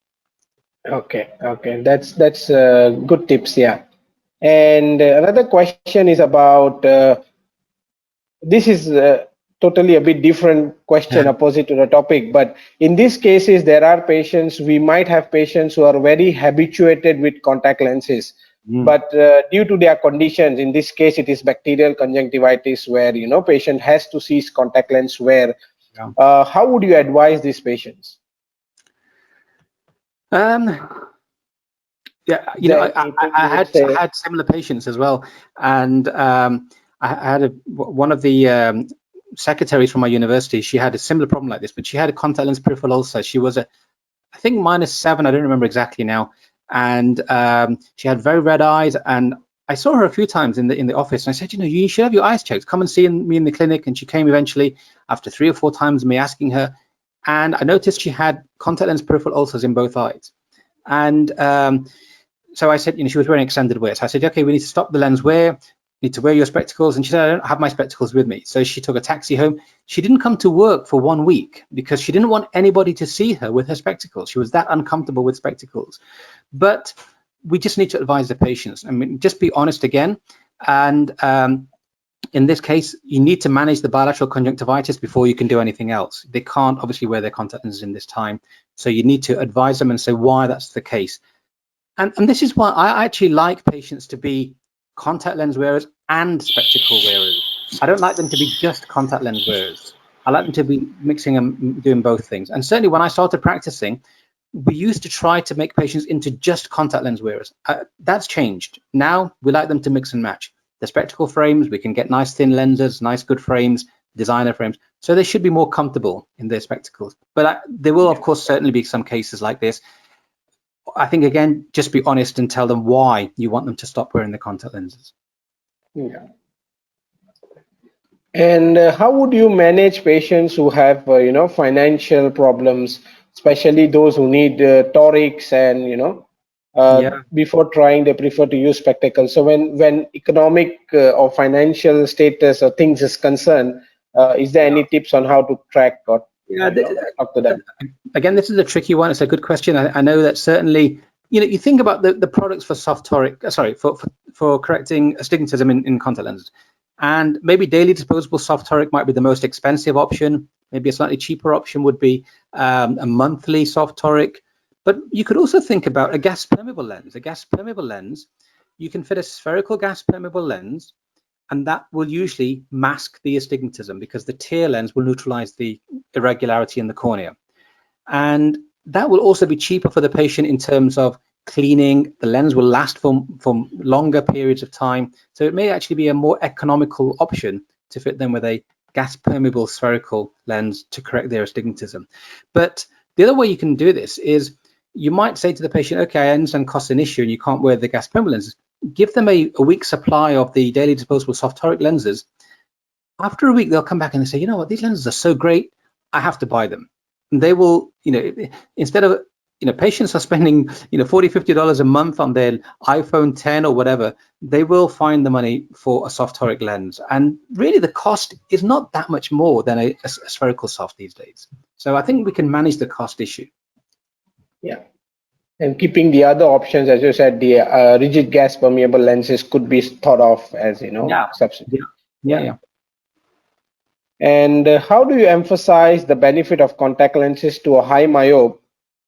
Okay, okay. That's good tips, yeah. And another question is about this is totally a bit different question Yeah. opposite to the topic, but in these cases there are patients, we might have patients who are very habituated with contact lenses, but due to their conditions, in this case it is bacterial conjunctivitis where patient has to cease contact lens wear. How would you advise these patients? Yeah, Is there anything you would I say? had similar patients as well, and I had one of the secretaries from my university. She had a similar problem like this, but she had a contact lens peripheral ulcer. She was I think -7. I don't remember exactly now, and she had very red eyes. And I saw her a few times in the office, and I said, you should have your eyes checked. Come and see me in the clinic. And she came eventually after 3 or 4 times me asking her, and I noticed she had contact lens peripheral ulcers in both eyes, and so I said, she was wearing extended wear. So I said, okay, we need to stop the lens wear. You need to wear your spectacles. And she said, I don't have my spectacles with me. So she took a taxi home. She didn't come to work for 1 week because she didn't want anybody to see her with her spectacles. She was that uncomfortable with spectacles. But we just need to advise the patients. I mean, just be honest again. And in this case, you need to manage the bilateral conjunctivitis before you can do anything else. They can't obviously wear their contact lenses in this time. So you need to advise them and say why that's the case. And this is why I actually like patients to be contact lens wearers and spectacle wearers. I don't like them to be just contact lens wearers. I like them to be mixing and doing both things. And certainly when I started practicing, we used to try to make patients into just contact lens wearers. That's changed. Now we like them to mix and match. The spectacle frames, we can get nice thin lenses, nice good frames, designer frames. So they should be more comfortable in their spectacles. But there will, of course, certainly be some cases like this. I think, again, just be honest and tell them why you want them to stop wearing the contact lenses. Yeah. And how would you manage patients who have, financial problems, especially those who need torics and, before trying, they prefer to use spectacles. So when economic or financial status or things is concerned, is there any tips on how to track or talk to them? Again, this is a tricky one. It's a good question. I know that certainly, you think about the products for soft toric, for correcting astigmatism in contact lenses. And maybe daily disposable soft toric might be the most expensive option. Maybe a slightly cheaper option would be a monthly soft toric. But you could also think about a gas permeable lens. A gas permeable lens, you can fit a spherical gas permeable lens, and that will usually mask the astigmatism because the tear lens will neutralize the irregularity in the cornea. And that will also be cheaper for the patient in terms of cleaning. The lens will last for longer periods of time. So it may actually be a more economical option to fit them with a gas permeable spherical lens to correct their astigmatism. But the other way you can do this is you might say to the patient, okay, I understand cost an issue and you can't wear the gas permeable lenses. Give them a week's supply of the daily disposable soft toric lenses. After a week, they'll come back and they say, you know what, these lenses are so great, I have to buy them. And they will, instead of, patients are spending, $40, $50 a month on their iPhone 10 or whatever, they will find the money for a soft toric lens. And really the cost is not that much more than a spherical soft these days. So I think we can manage the cost issue. Yeah. And keeping the other options, as you said, the rigid gas permeable lenses could be thought of as, substitute. Yeah. And how do you emphasize the benefit of contact lenses to a high myope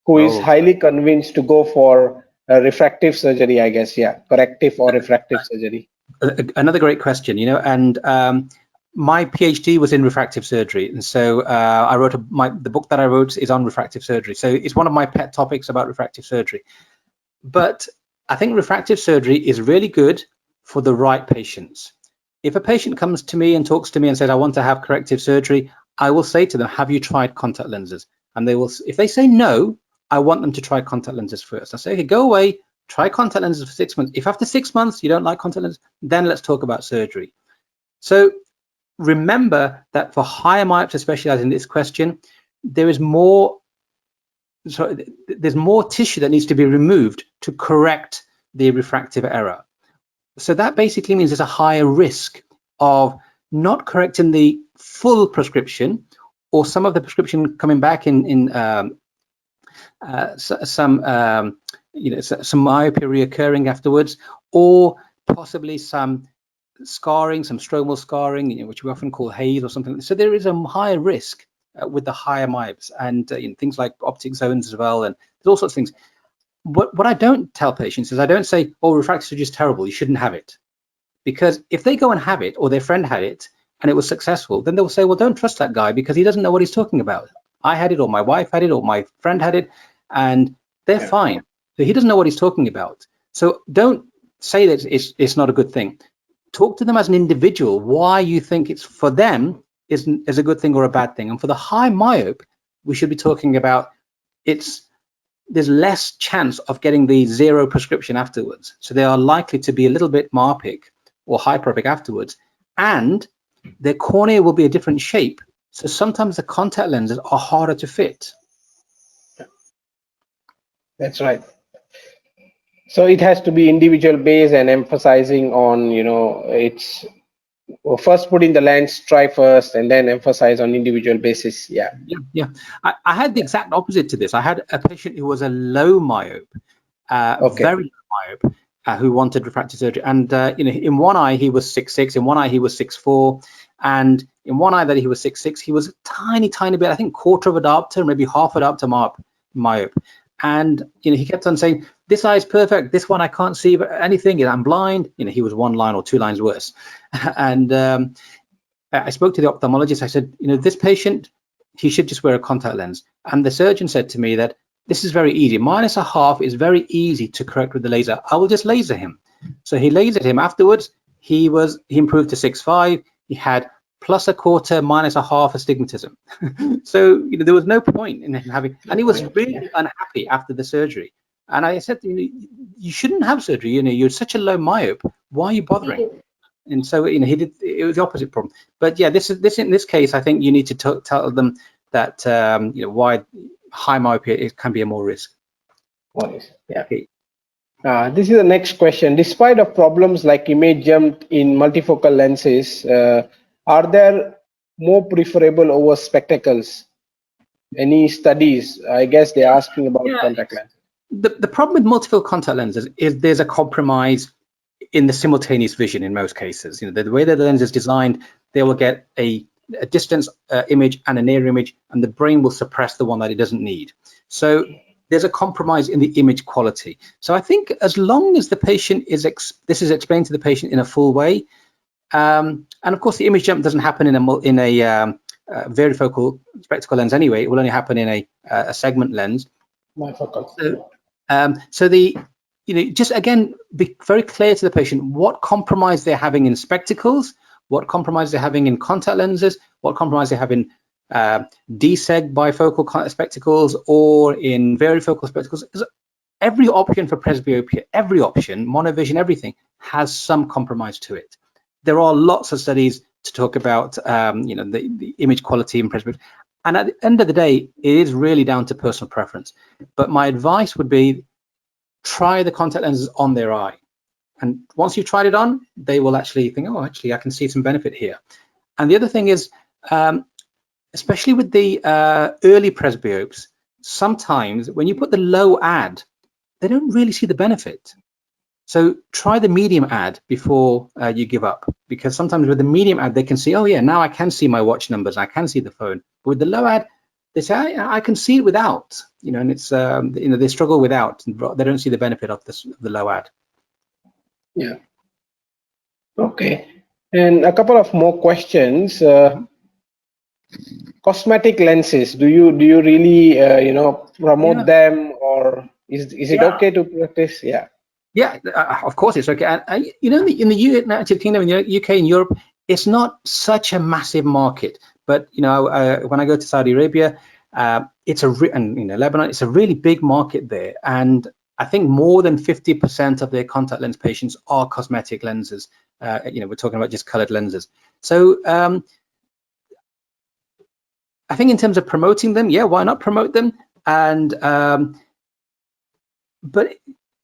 who is highly convinced to go for refractive surgery, I guess, corrective or refractive surgery? Another great question, and my PhD was in refractive surgery, and so I wrote the book that I wrote is on refractive surgery. So it's one of my pet topics about refractive surgery. But I think refractive surgery is really good for the right patients. If a patient comes to me and talks to me and says, I want to have corrective surgery, I will say to them, have you tried contact lenses? And they will, if they say no, I want them to try contact lenses first. I say, okay, go away, try contact lenses for 6 months. If after 6 months you don't like contact lenses, then let's talk about surgery. So remember that for higher myopes, especially as in this question, there's more tissue that needs to be removed to correct the refractive error. So that basically means there's a higher risk of not correcting the full prescription, or some of the prescription coming back in some myopia reoccurring afterwards, or possibly some scarring, some stromal scarring, which we often call haze or something. So there is a higher risk with the higher myopes, and things like optic zones as well, and there's all sorts of things. What I don't tell patients is I don't say, oh, refractive surgery is terrible, you shouldn't have it. Because if they go and have it, or their friend had it, and it was successful, then they'll say, well, don't trust that guy because he doesn't know what he's talking about. I had it, or my wife had it, or my friend had it, and they're fine. So he doesn't know what he's talking about. So don't say that it's not a good thing. Talk to them as an individual, why you think it's for them is a good thing or a bad thing. And for the high myope, we should be talking about there's less chance of getting the zero prescription afterwards. So they are likely to be a little bit myopic or hyperopic afterwards, and their cornea will be a different shape. So sometimes the contact lenses are harder to fit. That's right. So it has to be individual based and emphasizing on, it's first put in the lens, try first, and then emphasize on individual basis. Yeah. I had the exact opposite to this. I had a patient who was a low myope, very low myope, who wanted refractive surgery. And in one eye he was 6'6", in one eye he was 6'4", and in one eye that he was 6'6", he was a tiny bit, I think quarter of a diopter, maybe half a diopter myope. And he kept on saying, this eye is perfect, this one I can't see anything, I'm blind. He was 1 line or 2 lines worse. And I spoke to the ophthalmologist. I said, this patient, he should just wear a contact lens. And the surgeon said to me that this is very easy. -1/2 is very easy to correct with the laser. I will just laser him. So he lasered him. Afterwards, he improved to 6'5". He had +1/4, -1/2 astigmatism. So there was no point in him having, and he was really unhappy after the surgery. And I said, you shouldn't have surgery. You're such a low myope. Why are you bothering? And so he did. It was the opposite problem. But yeah, in this case, I think you need to tell them that why high myopia can be a more risk. Yeah. Okay. This is the next question. Despite of problems like image jump in multifocal lenses, are there more preferable over spectacles? Any studies? I guess they're asking about contact lenses. The problem with multifocal contact lenses is there's a compromise in the simultaneous vision in most cases. The way that the lens is designed, they will get a distance image and a near image, and the brain will suppress the one that it doesn't need. So there's a compromise in the image quality. So I think as long as the patient this is explained to the patient in a full way, and of course the image jump doesn't happen in a varifocal spectacle lens anyway. It will only happen in a segment lens. So just again, be very clear to the patient what compromise they're having in spectacles, what compromise they're having in contact lenses, what compromise they have in deseg bifocal spectacles or in varifocal spectacles. Every option for presbyopia, every option, monovision, everything has some compromise to it. There are lots of studies to talk about, the image quality in presbyopia. And at the end of the day, it is really down to personal preference. But my advice would be, try the contact lenses on their eye. And once you've tried it on, they will actually think, oh, actually, I can see some benefit here. And the other thing is, especially with the early presbyopes, sometimes when you put the low ad, they don't really see the benefit. So try the medium ad before you give up, because sometimes with the medium ad, they can see, oh yeah, now I can see my watch numbers, I can see the phone. But with the low ad, they say, I can see it without, and it's, they struggle without, they don't see the benefit of the low ad. Yeah. Okay. And a couple of more questions. Cosmetic lenses. Do you really promote Yeah, them, or is it yeah, okay to practice? Yeah. yeah. Of course, it's okay. And you know, in the United Kingdom, in the UK, and Europe, it's not such a massive market. But you know, when I go to Saudi Arabia, and you know, Lebanon, it's a really big market there, and I think more than 50% of their contact lens patients are cosmetic lenses. You know, we're talking about just colored lenses. So I think in terms of promoting them, yeah, why not promote them? And but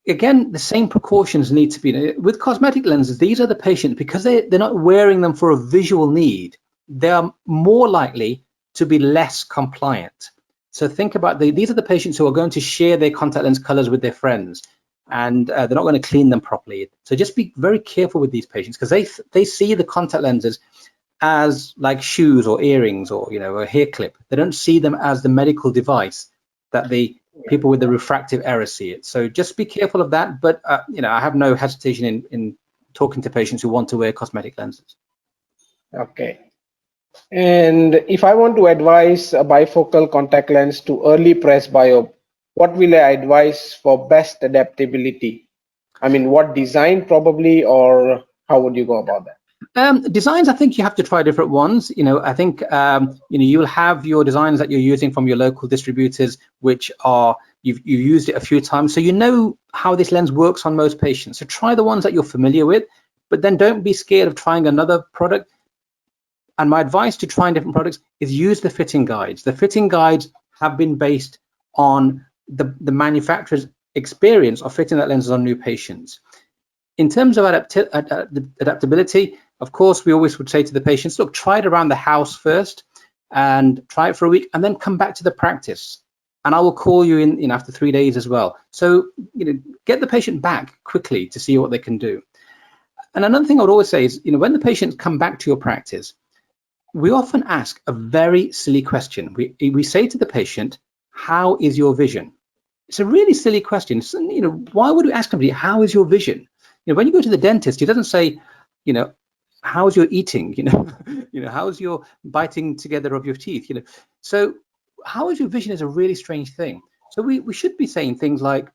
again, the same precautions need to be with cosmetic lenses. These are the patients, because they're not wearing them for a visual need, they are more likely to be less compliant. So think about these are the patients who are going to share their contact lens colors with their friends, and they're not going to clean them properly. So just be very careful with these patients, because they see the contact lenses as like shoes or earrings or, you know, a hair clip. They don't see them as the medical device that the people with the refractive error see it. So just be careful of that. But you know, I have no hesitation in talking to patients who want to wear cosmetic lenses. Okay. And if I want to advise a bifocal contact lens to early presbyope, what will I advise for best adaptability? I mean, what design probably, or how would you go about that? Designs, I think you have to try different ones. You know, I think you know, you'll have your designs that you're using from your local distributors, which are you've used it a few times, so you know how this lens works on most patients. So try the ones that you're familiar with, but then don't be scared of trying another product. And my advice to trying different products is use the fitting guides. The fitting guides have been based on the manufacturer's experience of fitting that lenses on new patients. In terms of adaptability, of course, we always would say to the patients, look, try it around the house first and try it for a week, and then come back to the practice. And I will call you in after 3 days as well. So, you know, get the patient back quickly to see what they can do. And another thing I would always say is, you know, when the patients come back to your practice, we often ask a very silly question. We say to the patient, how is your vision? It's a really silly question. So, you know, why would we ask somebody, how is your vision? You know, when you go to the dentist, he doesn't say, you know, how's your eating? You know, you know, how's your biting together of your teeth? You know, so how is your vision is a really strange thing. So we should be saying things like,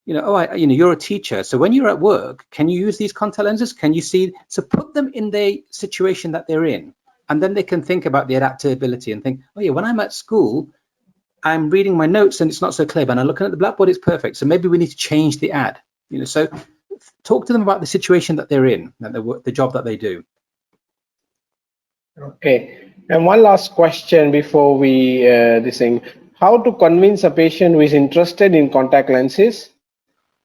you know, you know, you're a teacher, so when you're at work, can you use these contact lenses? Can you see? So put them in the situation that they're in, and then they can think about the adaptability and think, oh yeah, when I'm at school, I'm reading my notes and it's not so clear, but I'm looking at the blackboard, it's perfect. So maybe we need to change the ad. You know, so talk to them about the situation that they're in, that the job that they do. Okay. And one last question before we this thing: how to convince a patient who is interested in contact lenses,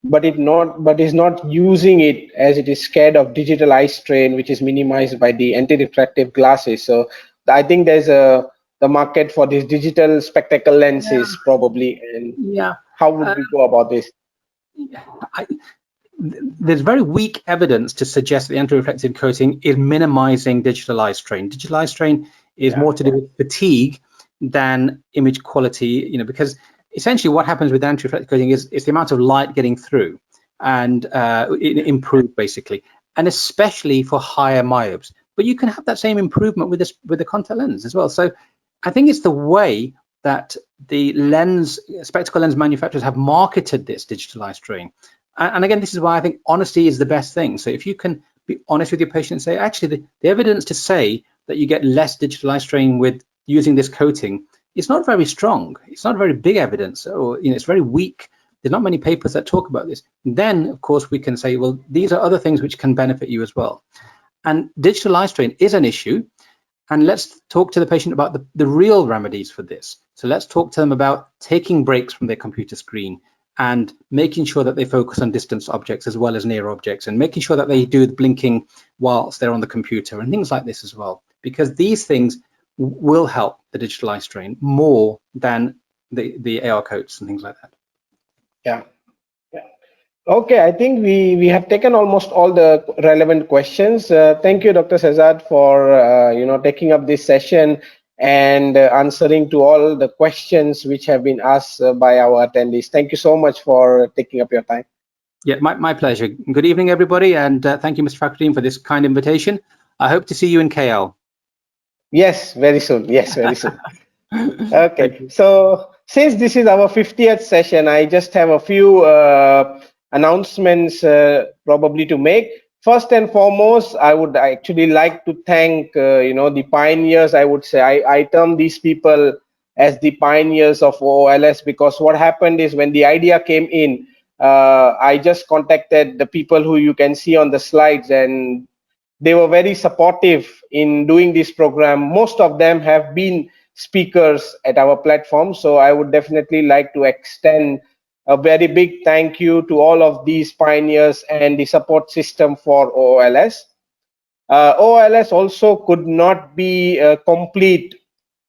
but is not using it, as it is scared of digital eye strain, which is minimized by the anti-refractive glasses. So I think there's the market for these digital spectacle Yeah, lenses probably. And yeah. how would we go about this? I, there's very weak evidence to suggest the anti-reflective coating is minimizing digital eye strain. Digital eye strain is Yeah. more to do with fatigue than image quality, you know, because essentially what happens with anti-reflective coating is it's the amount of light getting through, and it improves basically, and especially for higher myopes. But you can have that same improvement with the contact lens as well. So I think it's the way that the spectacle lens manufacturers have marketed this digital eye strain. And again, this is why I think honesty is the best thing. So if you can be honest with your patient and say, actually, the evidence to say that you get less digital eye strain with using this coating, it's not very strong. It's not very big evidence, or you know, it's very weak. There's not many papers that talk about this. Then, of course, we can say, well, these are other things which can benefit you as well. And digital eye strain is an issue. And let's talk to the patient about the real remedies for this. So let's talk to them about taking breaks from their computer screen and making sure that they focus on distance objects as well as near objects, and making sure that they do the blinking whilst they're on the computer and things like this as well, because these things will help the digital eye strain more than the AR coats and things like that. Yeah. Okay, I think we have taken almost all the relevant questions. Thank you, Dr. Shezad, for taking up this session and answering to all the questions which have been asked by our attendees. Thank you so much for taking up your time. Yeah, my pleasure. Good evening, everybody, and thank you, Mr. Fakhruddin, for this kind invitation. I hope to see you in KL. Yes, very soon. Yes, very soon. Thank Okay, you. so since this is our 50th session, I just have a few announcements probably to make. First and foremost, I would actually like to thank the pioneers. I would say I term these people as the pioneers of OOLS, because what happened is when the idea came in, I just contacted the people who you can see on the slides, and they were very supportive in doing this program. Most of them have been speakers at our platform, so I would definitely like to extend a very big thank you to all of these pioneers and the support system for OOLS. OOLS also could not be complete,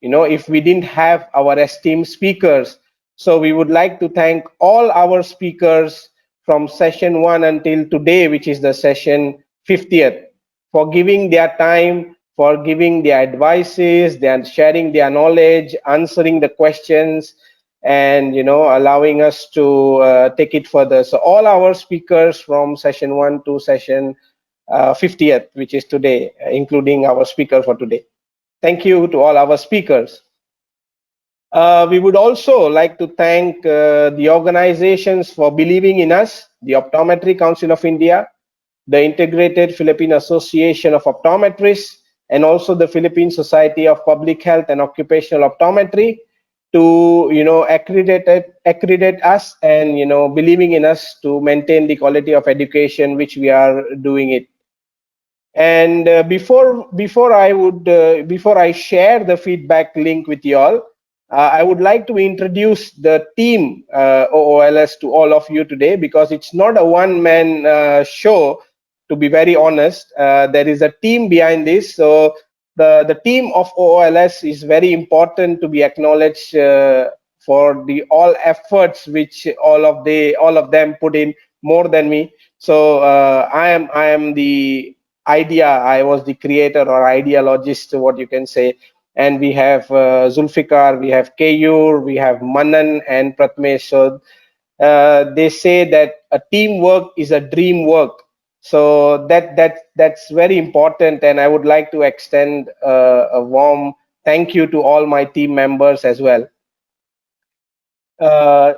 if we didn't have our esteemed speakers. So we would like to thank all our speakers from session 1 until today, which is the session 50th, for giving their time, for giving their advices, their sharing their knowledge, answering the questions, and allowing us to take it further. So all our speakers from session 1 to session 50th, which is today, including our speaker for today. Thank you to all our speakers. We would also like to thank the organizations for believing in us: the Optometry Council of India, the Integrated Philippine Association of Optometrists, and also the Philippine Society of Public Health and Occupational Optometry, to accredit us and believing in us to maintain the quality of education which we are doing it. And before I share the feedback link with you all, I would like to introduce the team OOLS to all of you today, because it's not a one-man show. To be very honest, there is a team behind this. So the team of OOLS is very important to be acknowledged for the all efforts which all of them put in more than me. So I am the idea. I was the creator or ideologist, what you can say. And we have Zulfikar, we have Kayur, we have Manan and Pratmesh. So they say that a teamwork is a dream work. So that's very important, and I would like to extend a warm thank you to all my team members as well. Uh,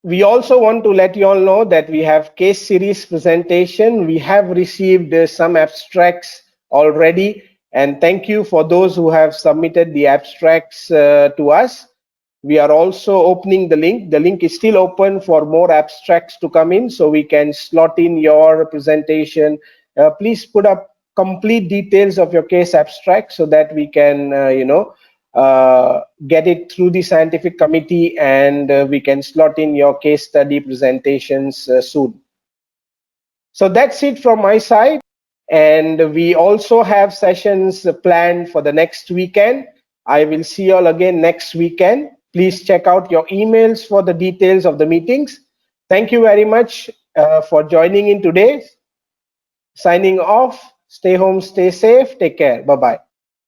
we also want to let you all know that we have case series presentation. We have received some abstracts already, and thank you for those who have submitted the abstracts to us. We are also opening the link. The link is still open for more abstracts to come in, so we can slot in your presentation. Please put up complete details of your case abstract so that we can get it through the scientific committee, and we can slot in your case study presentations soon. So that's it from my side. And we also have sessions planned for the next weekend. I will see you all again next weekend. Please check out your emails for the details of the meetings. Thank you very much for joining in today. Signing off. Stay home, stay safe. Take care. Bye-bye.